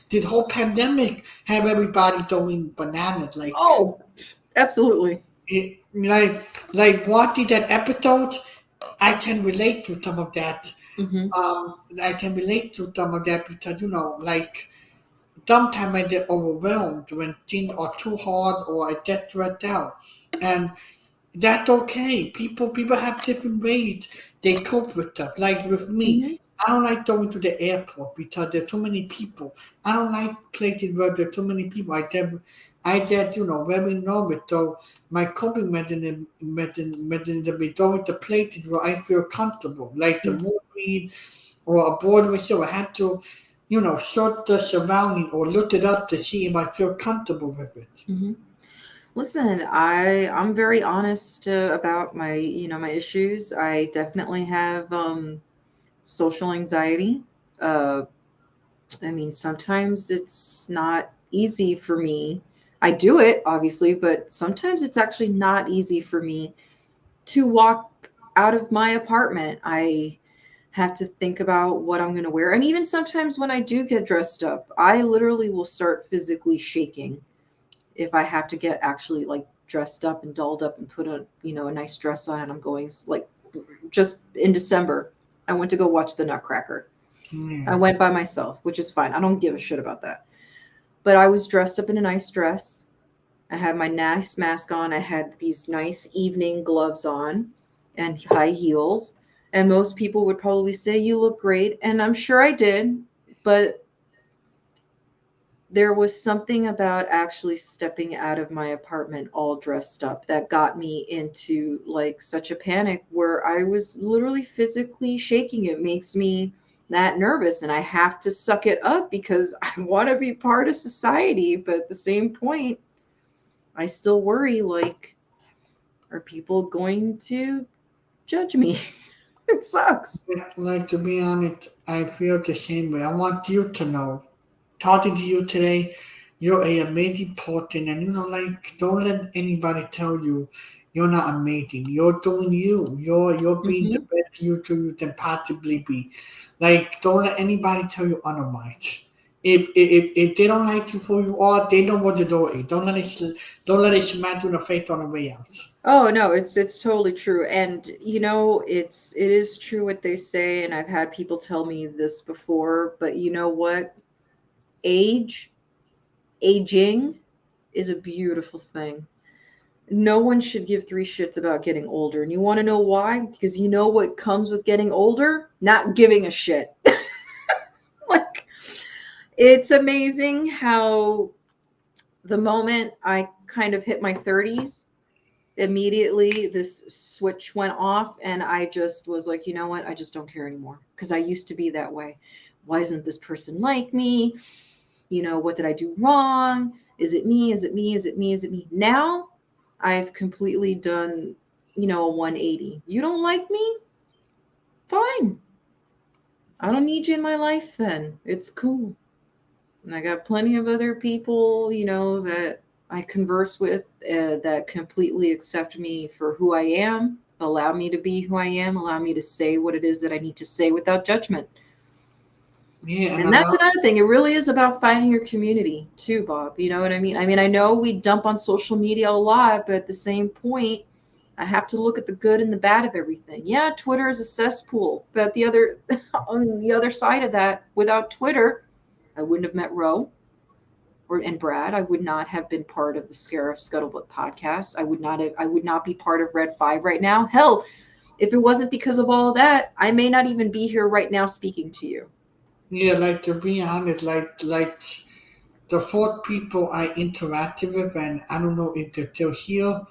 this whole pandemic have everybody going bananas. Oh, absolutely. Like watching that episode, I can relate to some of that. Hmm. I can relate to some of that because like sometimes I get overwhelmed when things are too hard or I get stressed out, and that's okay. People have different ways they cope with stuff. Like with me, Hmm. I don't like going to the airport because there's so many people. I don't like places where there's so many people. I get very nervous. So my coping mechanism is going to places where I feel comfortable, like the movies or a Broadway show. I have to, search the surrounding or look it up to see if I feel comfortable with it. Hmm. Listen, I'm very honest about my my issues. I definitely have social anxiety. Uh, I mean, sometimes it's not easy for me. I do it, obviously, but sometimes it's actually not easy for me to walk out of my apartment. I have to think about what I'm going to wear. And even sometimes when I do get dressed up, I literally will start physically shaking if I have to get actually like dressed up and dolled up and put a nice dress on. And I'm going like just in December, I went to go watch the Nutcracker. I Yeah. went by myself, which is fine. I don't give a shit about that. But I was dressed up in a nice dress. I had my nice mask on. I had these nice evening gloves on and high heels. And most people would probably say, "You look great." And I'm sure I did. But there was something about actually stepping out of my apartment all dressed up that got me into like such a panic where I was literally physically shaking. It makes me that nervous, and I have to suck it up because I want to be part of society. But at the same point, I still worry, like, are people going to judge me? It sucks. Like to be honest, I feel the same way. I want you to know, talking to you today, you're a amazing person, and like don't let anybody tell you you're not amazing. You're doing you. You're being the Hmm. best you can possibly be. Like don't let anybody tell you otherwise. If they don't like you for who you are, they know what the door is. Don't let it smack you in the face on the way out. Oh no, it's totally true. And it is true what they say, and I've had people tell me this before, but you know what? Age, aging is a beautiful thing. No one should give three shits about getting older. And you want to know why? Because you know what comes with getting older? Not giving a shit. Like, it's amazing how the moment I kind of hit my 30s, immediately this switch went off, and I just was like, you know what? I just don't care anymore, because I used to be that way. Why isn't this person like me? What did I do wrong? Is it me? Is it me? Is it me? Is it me? Now I've completely done, a 180. You don't like me? Fine. I don't need you in my life then. It's cool. And I got plenty of other people, that I converse with, that completely accept me for who I am, allow me to be who I am, allow me to say what it is that I need to say without judgment. Yeah, and And a that's lot. another thing. It really is about finding your community too, Bob. You know what I mean? I mean, I know we dump on social media a lot, but at the same point, I have to look at the good and the bad of everything. Yeah, Twitter is a cesspool, but the other on the other side of that, without Twitter, I wouldn't have met Ro. and Brad, I would not have been part of the Scarif Scuttlebutt podcast. I would not be part of Red 5 right now. Hell, if it wasn't because of all of that, I may not even be here right now speaking to you. Yeah, like to be honest, like the four people I interacted with, and I don't know if they're still here.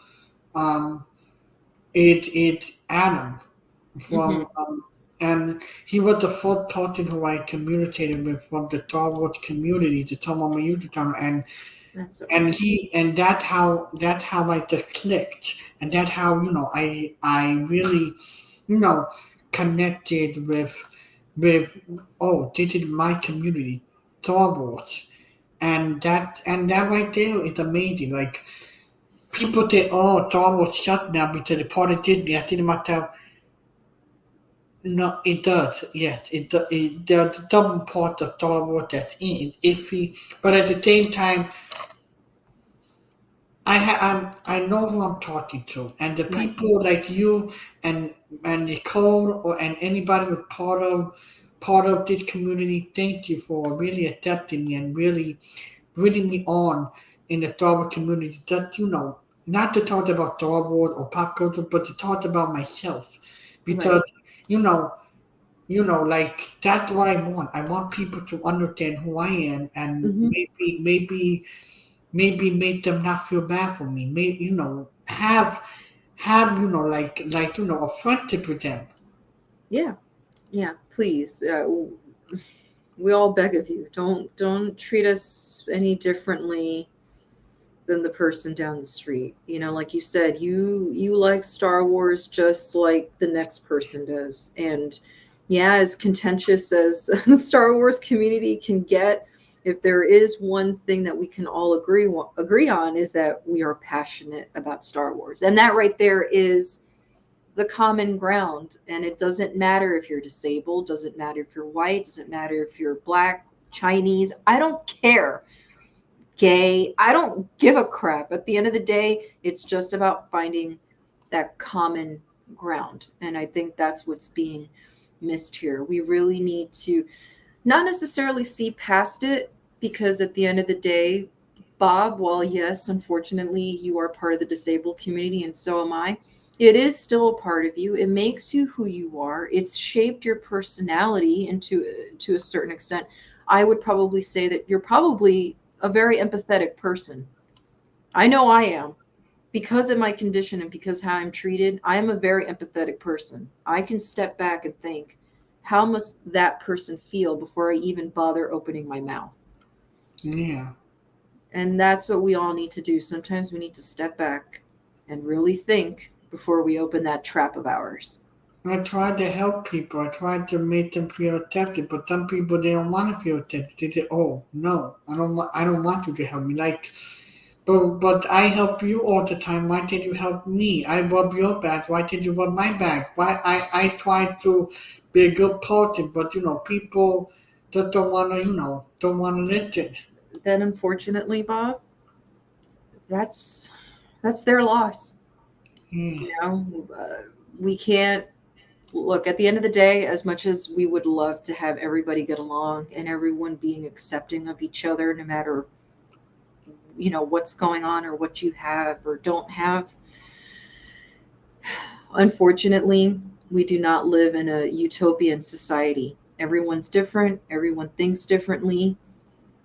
Um, it Adam Mm-hmm. from and he was the fourth person who I communicated with from the Star Wars community, the Tomama Yucatan, That's so and interesting. that's how I just clicked, and that's how I really you know connected with oh, this is my community, Star Wars, and that right there is amazing. Like people say, oh, Star Wars shut down because the part of Disney. I think to myself, no, it does. Yes, there's the double part of Star Wars that's iffy, but at the same time, I know who I'm talking to, and the Right. people like you and Nicole and anybody who's part of this community. Thank you for really accepting me and really bringing me on in the Star Wars community. Just not to talk about Star Wars or pop culture, but to talk about myself, because Right. you know like that's what I want. I want people to understand who I am, and Mm-hmm. maybe make them not feel bad for me. May have a friendship with them. Yeah. Yeah. Please. We all beg of you. Don't treat us any differently than the person down the street. You know, like you said, you like Star Wars just like the next person does. And yeah, as contentious as the Star Wars community can get, if there is one thing that we can all agree on is that we are passionate about Star Wars. And that right there is the common ground. And it doesn't matter if you're disabled, doesn't matter if you're white, doesn't matter if you're black, Chinese, I don't care, gay. I don't give a crap. At the end of the day, it's just about finding that common ground. And I think that's what's being missed here. We really need to not necessarily see past it, because at the end of the day, Bob, while yes, unfortunately, you are part of the disabled community and so am I, it is still a part of you. It makes you who you are. It's shaped your personality into to a certain extent. I would probably say that you're probably a very empathetic person. I know I am. Because of my condition and because how I'm treated, I am a very empathetic person. I can step back and think, how must that person feel before I even bother opening my mouth? Yeah, And that's what we all need to do. Sometimes we need to step back and really think before we open that trap of ours. I try to help people. I try to make them feel accepted, but some people they don't want to feel accepted. They say, "Oh no, I don't want you to help me." Like, but I help you all the time. Why did you help me? I rub your back. Why did you rub my back? Why I try to be a good person, but people that don't want to don't want to listen. Then unfortunately, Bob, that's that's their loss. Yeah. You know, we can't look at the end of the day, as much as we would love to have everybody get along and everyone being accepting of each other, no matter what's going on or what you have or don't have. Unfortunately, we do not live in a utopian society. Everyone's different, everyone thinks differently.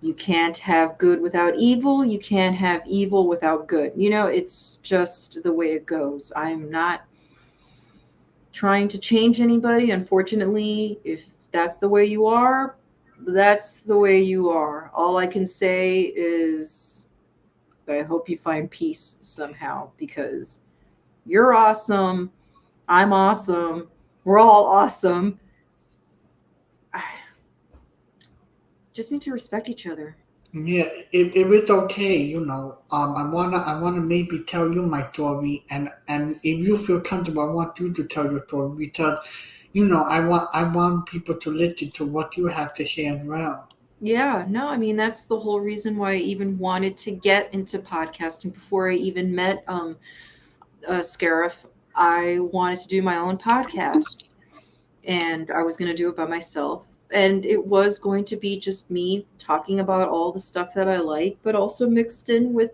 You can't have good without evil, you can't have evil without good. It's just the way it goes. I'm not trying to change anybody. Unfortunately, if that's the way you are, that's the way you are. All I can say is I hope you find peace somehow, because you're awesome. I'm awesome. We're all awesome. I just need to respect each other. Yeah, if it's okay, I wanna maybe tell you my story, and if you feel comfortable, I want you to tell your story because, I want people to listen to what you have to say as well. Yeah, no, I mean that's the whole reason why I even wanted to get into podcasting before I even met Scarif. I wanted to do my own podcast, and I was going to do it by myself. And it was going to be just me talking about all the stuff that I like, but also mixed in with,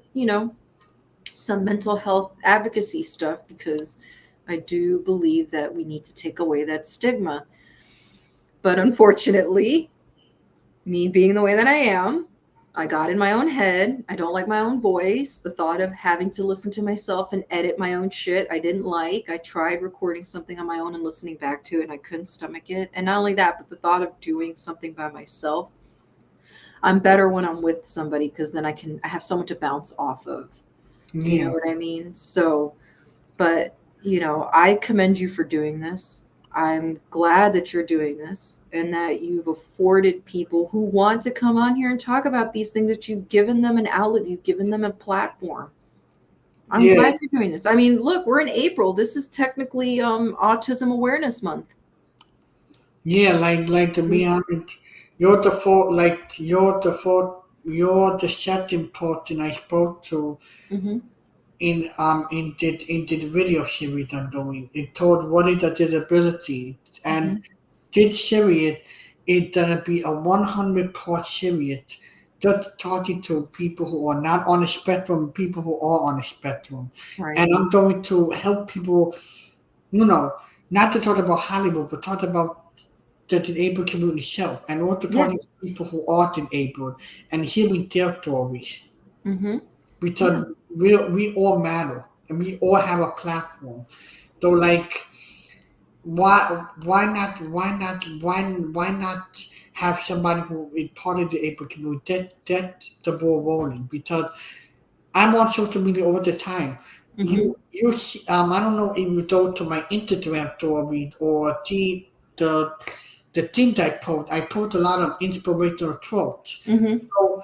some mental health advocacy stuff, because I do believe that we need to take away that stigma. But unfortunately, me being the way that I am, I got in my own head. I don't like my own voice. The thought of having to listen to myself and edit my own shit, I didn't like. I tried recording something on my own and listening back to it, and I couldn't stomach it. And not only that, but the thought of doing something by myself, I'm better when I'm with somebody, because then I have someone to bounce off of. You know Yeah. what I mean? So, but, I commend you for doing this. I'm glad that you're doing this and that you've afforded people who want to come on here and talk about these things, that you've given them an outlet, you've given them a platform. I'm Yeah. glad you're doing this. I mean, look, we're in April. This is technically Autism Awareness Month. Yeah, like to be honest, you're the fourth, like you're the second person I spoke to Mm-hmm. in the video series I'm doing. It told what is a disability, Mm-hmm. and this series is gonna be a 100 part series, just talking to people who are not on the spectrum, people who are on the spectrum, Right. and I'm going to help people, you know, not to talk about Hollywood, but talk about the disabled community itself, and also Yeah. talking to people who are disabled and hearing their stories. Mm-hmm. Yeah. Because we all matter and we all have a platform. So like why not have somebody who is part of the disabled community that the ball rolling? Because I'm on social media all the time. Mm-hmm. You see, I don't know if you go to my Instagram story or see the things I post. I post a lot of inspirational quotes. Mm-hmm. So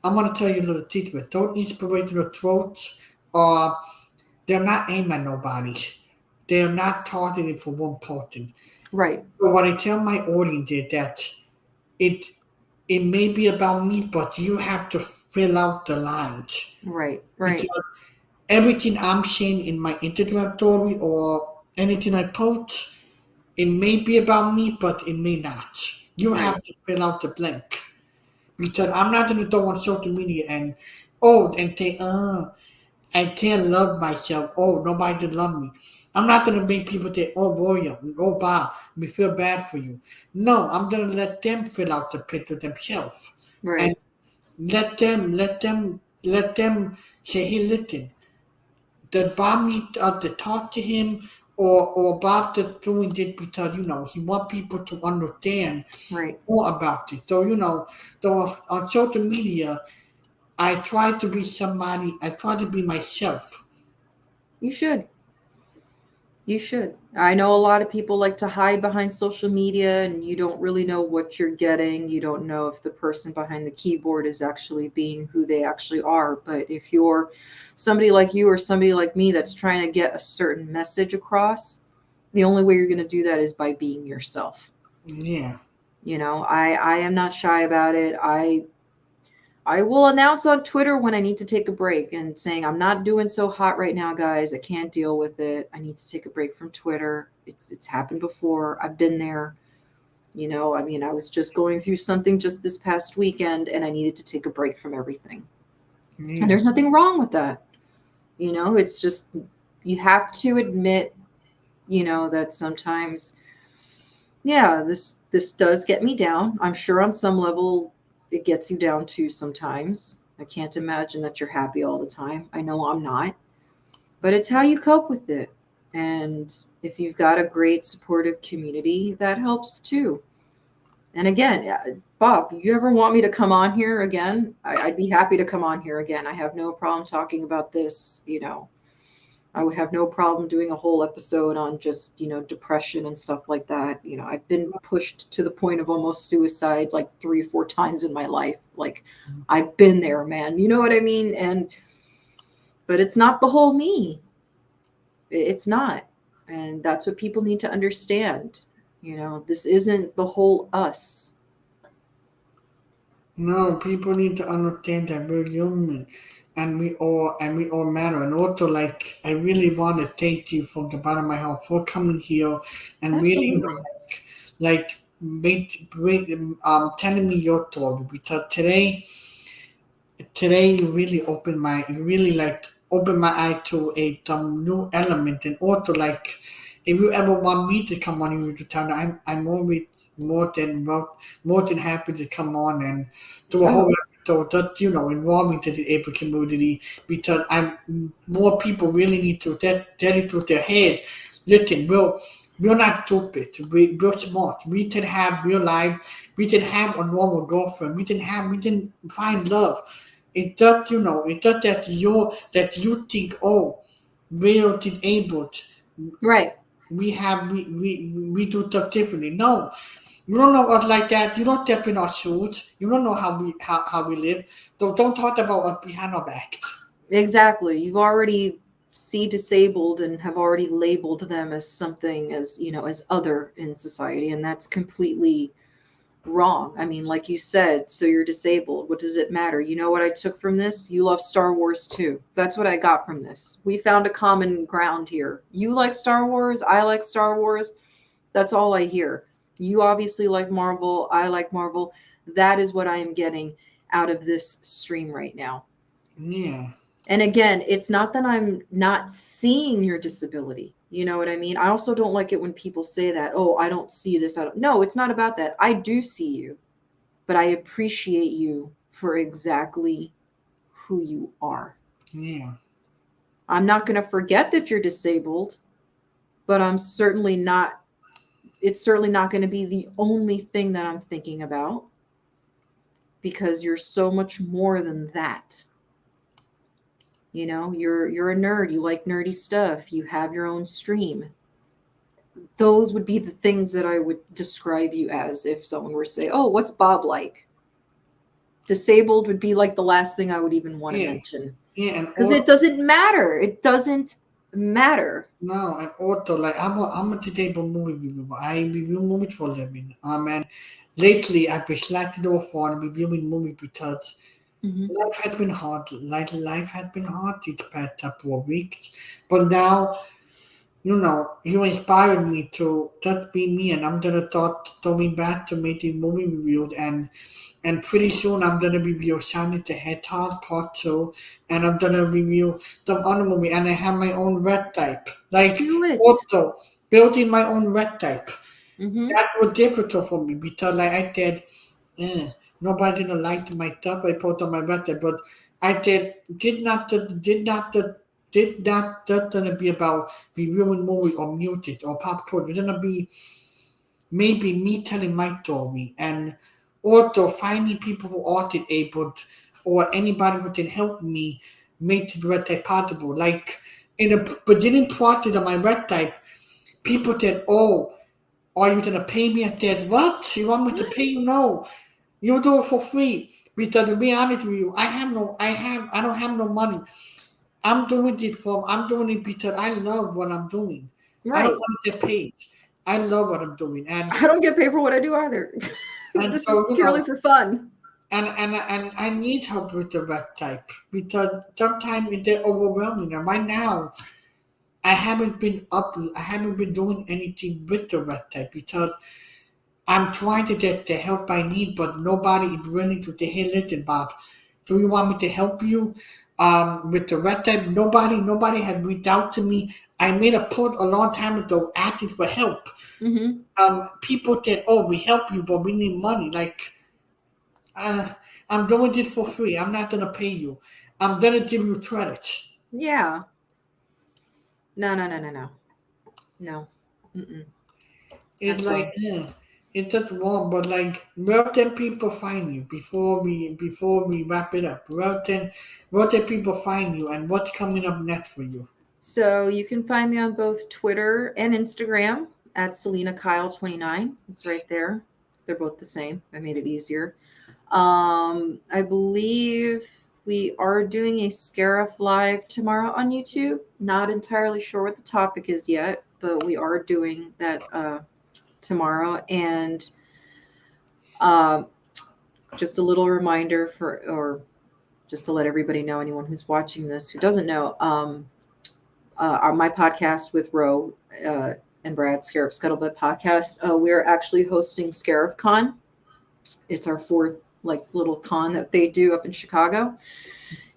I'm gonna tell you a little secret. Those inspirational quotes are they're not aimed at nobody. They're not targeted for one person. Right. So what I tell my audience is that it it may be about me, but you have to fill out the lines. Right. Because Right. everything I'm saying in my Instagram story or anything I post, it may be about me, but it may not. You Right. have to fill out the blank. Because I'm not gonna go on social media and say, I can't love myself. Oh, nobody can love me. I'm not gonna make people say, oh William, oh Bob, we feel bad for you. No, I'm gonna let them fill out the picture themselves. And Right. let them say, hey, listen, did Bob need to talk to him, or Bob just doing this because he want people to understand Right. more about it. So on social media, I try to be somebody. I try to be myself. You should. You should. I know a lot of people like to hide behind social media, and you don't really know what you're getting. You don't know if the person behind the keyboard is actually being who they actually are. But if you're somebody like you or somebody like me that's trying to get a certain message across, the only way you're going to do that is by being yourself. Yeah. I am not shy about it. I will announce on Twitter when I need to take a break and saying I'm not doing so hot right now, guys. I can't deal with it. I need to take a break from Twitter. It's happened before. I've been there. I mean, I was just going through something just this past weekend and I needed to take a break from everything. And Yeah. there's nothing wrong with that. It's just you have to admit, that sometimes yeah, this does get me down. I'm sure on some level it gets you down too sometimes. I can't imagine that you're happy all the time. I know I'm not. But it's how you cope with it. And if you've got a great supportive community, that helps too. And again, Bob, you ever want me to come on here again? I'd be happy to come on here again. I have no problem talking about this. I would have no problem doing a whole episode on just, depression and stuff like that. I've been pushed to the point of almost suicide like 3 or 4 times in my life. Like I've been there, man. You know what I mean? But it's not the whole me. It's not. And that's what people need to understand. This isn't the whole us. No, people need to understand that we're human, and we all matter. And also, like, I really want to thank you from the bottom of my heart for coming here and really, Absolutely. like, telling me your story, because today you really like open my eye to a some new element. And also, like, if you ever want me to come on your channel, I'm always more than happy to come on and do a Oh, whole episode, just involve me to the April community, because I'm more people really need to get it to their head. Listen, we're not stupid. We're smart. We can have real life. We can have a normal girlfriend. We can find love. It's just that you think, oh, we're disabled. right. We do stuff differently. No, you don't know us like that. You don't step in our shoes. You don't know how we live. So don't talk about us behind our backs. Exactly. You've already see disabled and have already labeled them as something as other in society, and that's completely wrong. I mean, like you said, so you're disabled. What does it matter? You know what I took from this? You love Star Wars too. That's what I got from this. We found a common ground here. You like Star Wars, I like Star Wars. That's all I hear. You obviously like Marvel, I like Marvel. That is what I am getting out of this stream right now. Yeah, And again, it's not that I'm not seeing your disability. You know what I mean? I also don't like it when people say that, oh, I don't see this. I don't. No, it's not about that. I do see you, but I appreciate you for exactly who you are. yeah, I'm not going to forget that you're disabled, but it's certainly not going to be the only thing that I'm thinking about, because you're so much more than that. You're a nerd, you like nerdy stuff, you have your own stream. Those would be the things that I would describe you as if someone were to say, "Oh, what's Bob like?" Disabled would be like the last thing I would even want to yeah, mention, yeah, and because it doesn't matter. It doesn't matter. no, and also, like, I'm a disabled movie reviewer. I review movies for a living. And lately I've been selected off on reviewing movies because Hmm. life has been hard. Life has been hard these past couple of weeks. But now, you inspired me to just be me, and I'm gonna start coming back to making movie reviews, and pretty soon I'm gonna review Sonic the Hedgehog Part 2, and I'm gonna review some other movie, and I have my own red type. Like, Do it. also building my own red type. Hmm. That was difficult for me because, like I said, nobody didn't like my stuff I put on my red type, but I said did not just gonna be about reviewing movie or music or pop culture. It's gonna be maybe me telling my story, and also finding people who are disabled or anybody who can help me make the red type possible. Like, in the beginning process of my red type, people said, "Oh, are you gonna pay me?" I said, "What? You want me to pay you? No, you do it for free." Because, to be honest with you, I don't have no money. I'm doing it because I love what I'm doing. I don't Right. want to get paid. I love what I'm doing, and I don't get paid for what I do either. and This is so, purely for fun. and I need help with the red type because sometimes they're overwhelming. And right now, I haven't been doing anything with the red type because I'm trying to get the help I need, but nobody is willing to say, "Hey, listen, Bob, do you want me to help you with the red tape?" Nobody had reached out to me. I made a post a long time ago asking for help. Hmm. People said, "Oh, we help you, but we need money." Like, uh, I'm doing it for free. I'm not gonna pay you. I'm gonna give you credit. Yeah. No, no, no, no, no. No. Mm-mm. It's That's like, wrong. it's just wrong. But, like, where can people find you before we wrap it up? Where can people find you, and what's coming up next for you? So you can find me on both Twitter and Instagram at Selena Kyle 29. It's right there. They're both the same. I made it easier. I believe we are doing a Scarif live tomorrow on YouTube. Not entirely sure what the topic is yet, but we are doing that tomorrow. And um, just a little reminder or just to let everybody know, anyone who's watching this who doesn't know, my podcast with Ro. and Brad Scarif Scuttlebutt podcast. We're actually hosting Scarif Con. It's our fourth like little con that they do up in Chicago.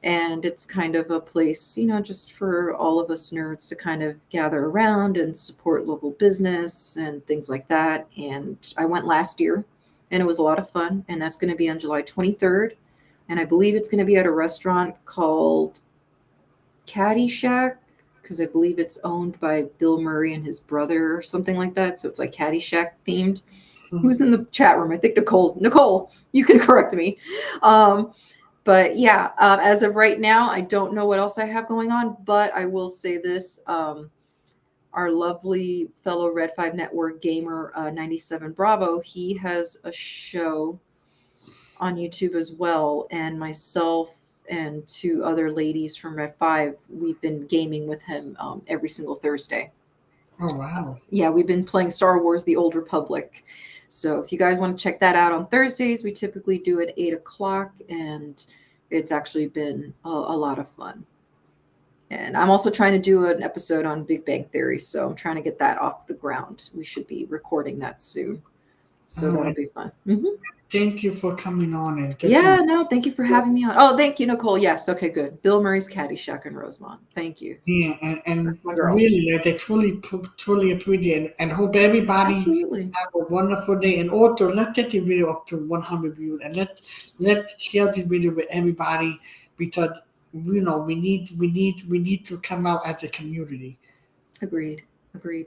And it's kind of a place, just for all of us nerds to kind of gather around and support local business and things like that. And I went last year and it was a lot of fun. And that's going to be on July 23rd. And I believe it's going to be at a restaurant called Caddyshack, because I believe it's owned by Bill Murray and his brother or something like that. So it's like Caddyshack themed. Who's in the chat room? I think Nicole, you can correct me. But yeah, as of right now, I don't know what else I have going on, but I will say this. Our lovely fellow Red 5 Network gamer, 97 Bravo, he has a show on YouTube as well. And myself and two other ladies from Red 5, we've been gaming with him every single Thursday. Oh, wow. Yeah, we've been playing Star Wars The Old Republic. So if you guys want to check that out on Thursdays, we typically do it at 8 o'clock, and it's actually been a lot of fun. And I'm also trying to do an episode on Big Bang Theory, so I'm trying to get that off the ground. We should be recording that soon. So that'll be fun. Mm-hmm. Thank you for coming on. And thank you for having me on. Oh, thank you, Nicole. Yes, okay, good. Bill Murray's Caddyshack in Rosemont. Thank you. Yeah, and really, I truly appreciate it, and hope everybody have a wonderful day. And also, let's get the video up to 100 views, and let's share this video with everybody, because we need to come out as a community. Agreed.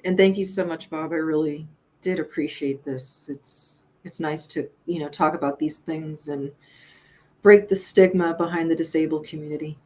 And thank you so much, Bob. I really did appreciate this. It's nice to talk about these things and break the stigma behind the disabled community.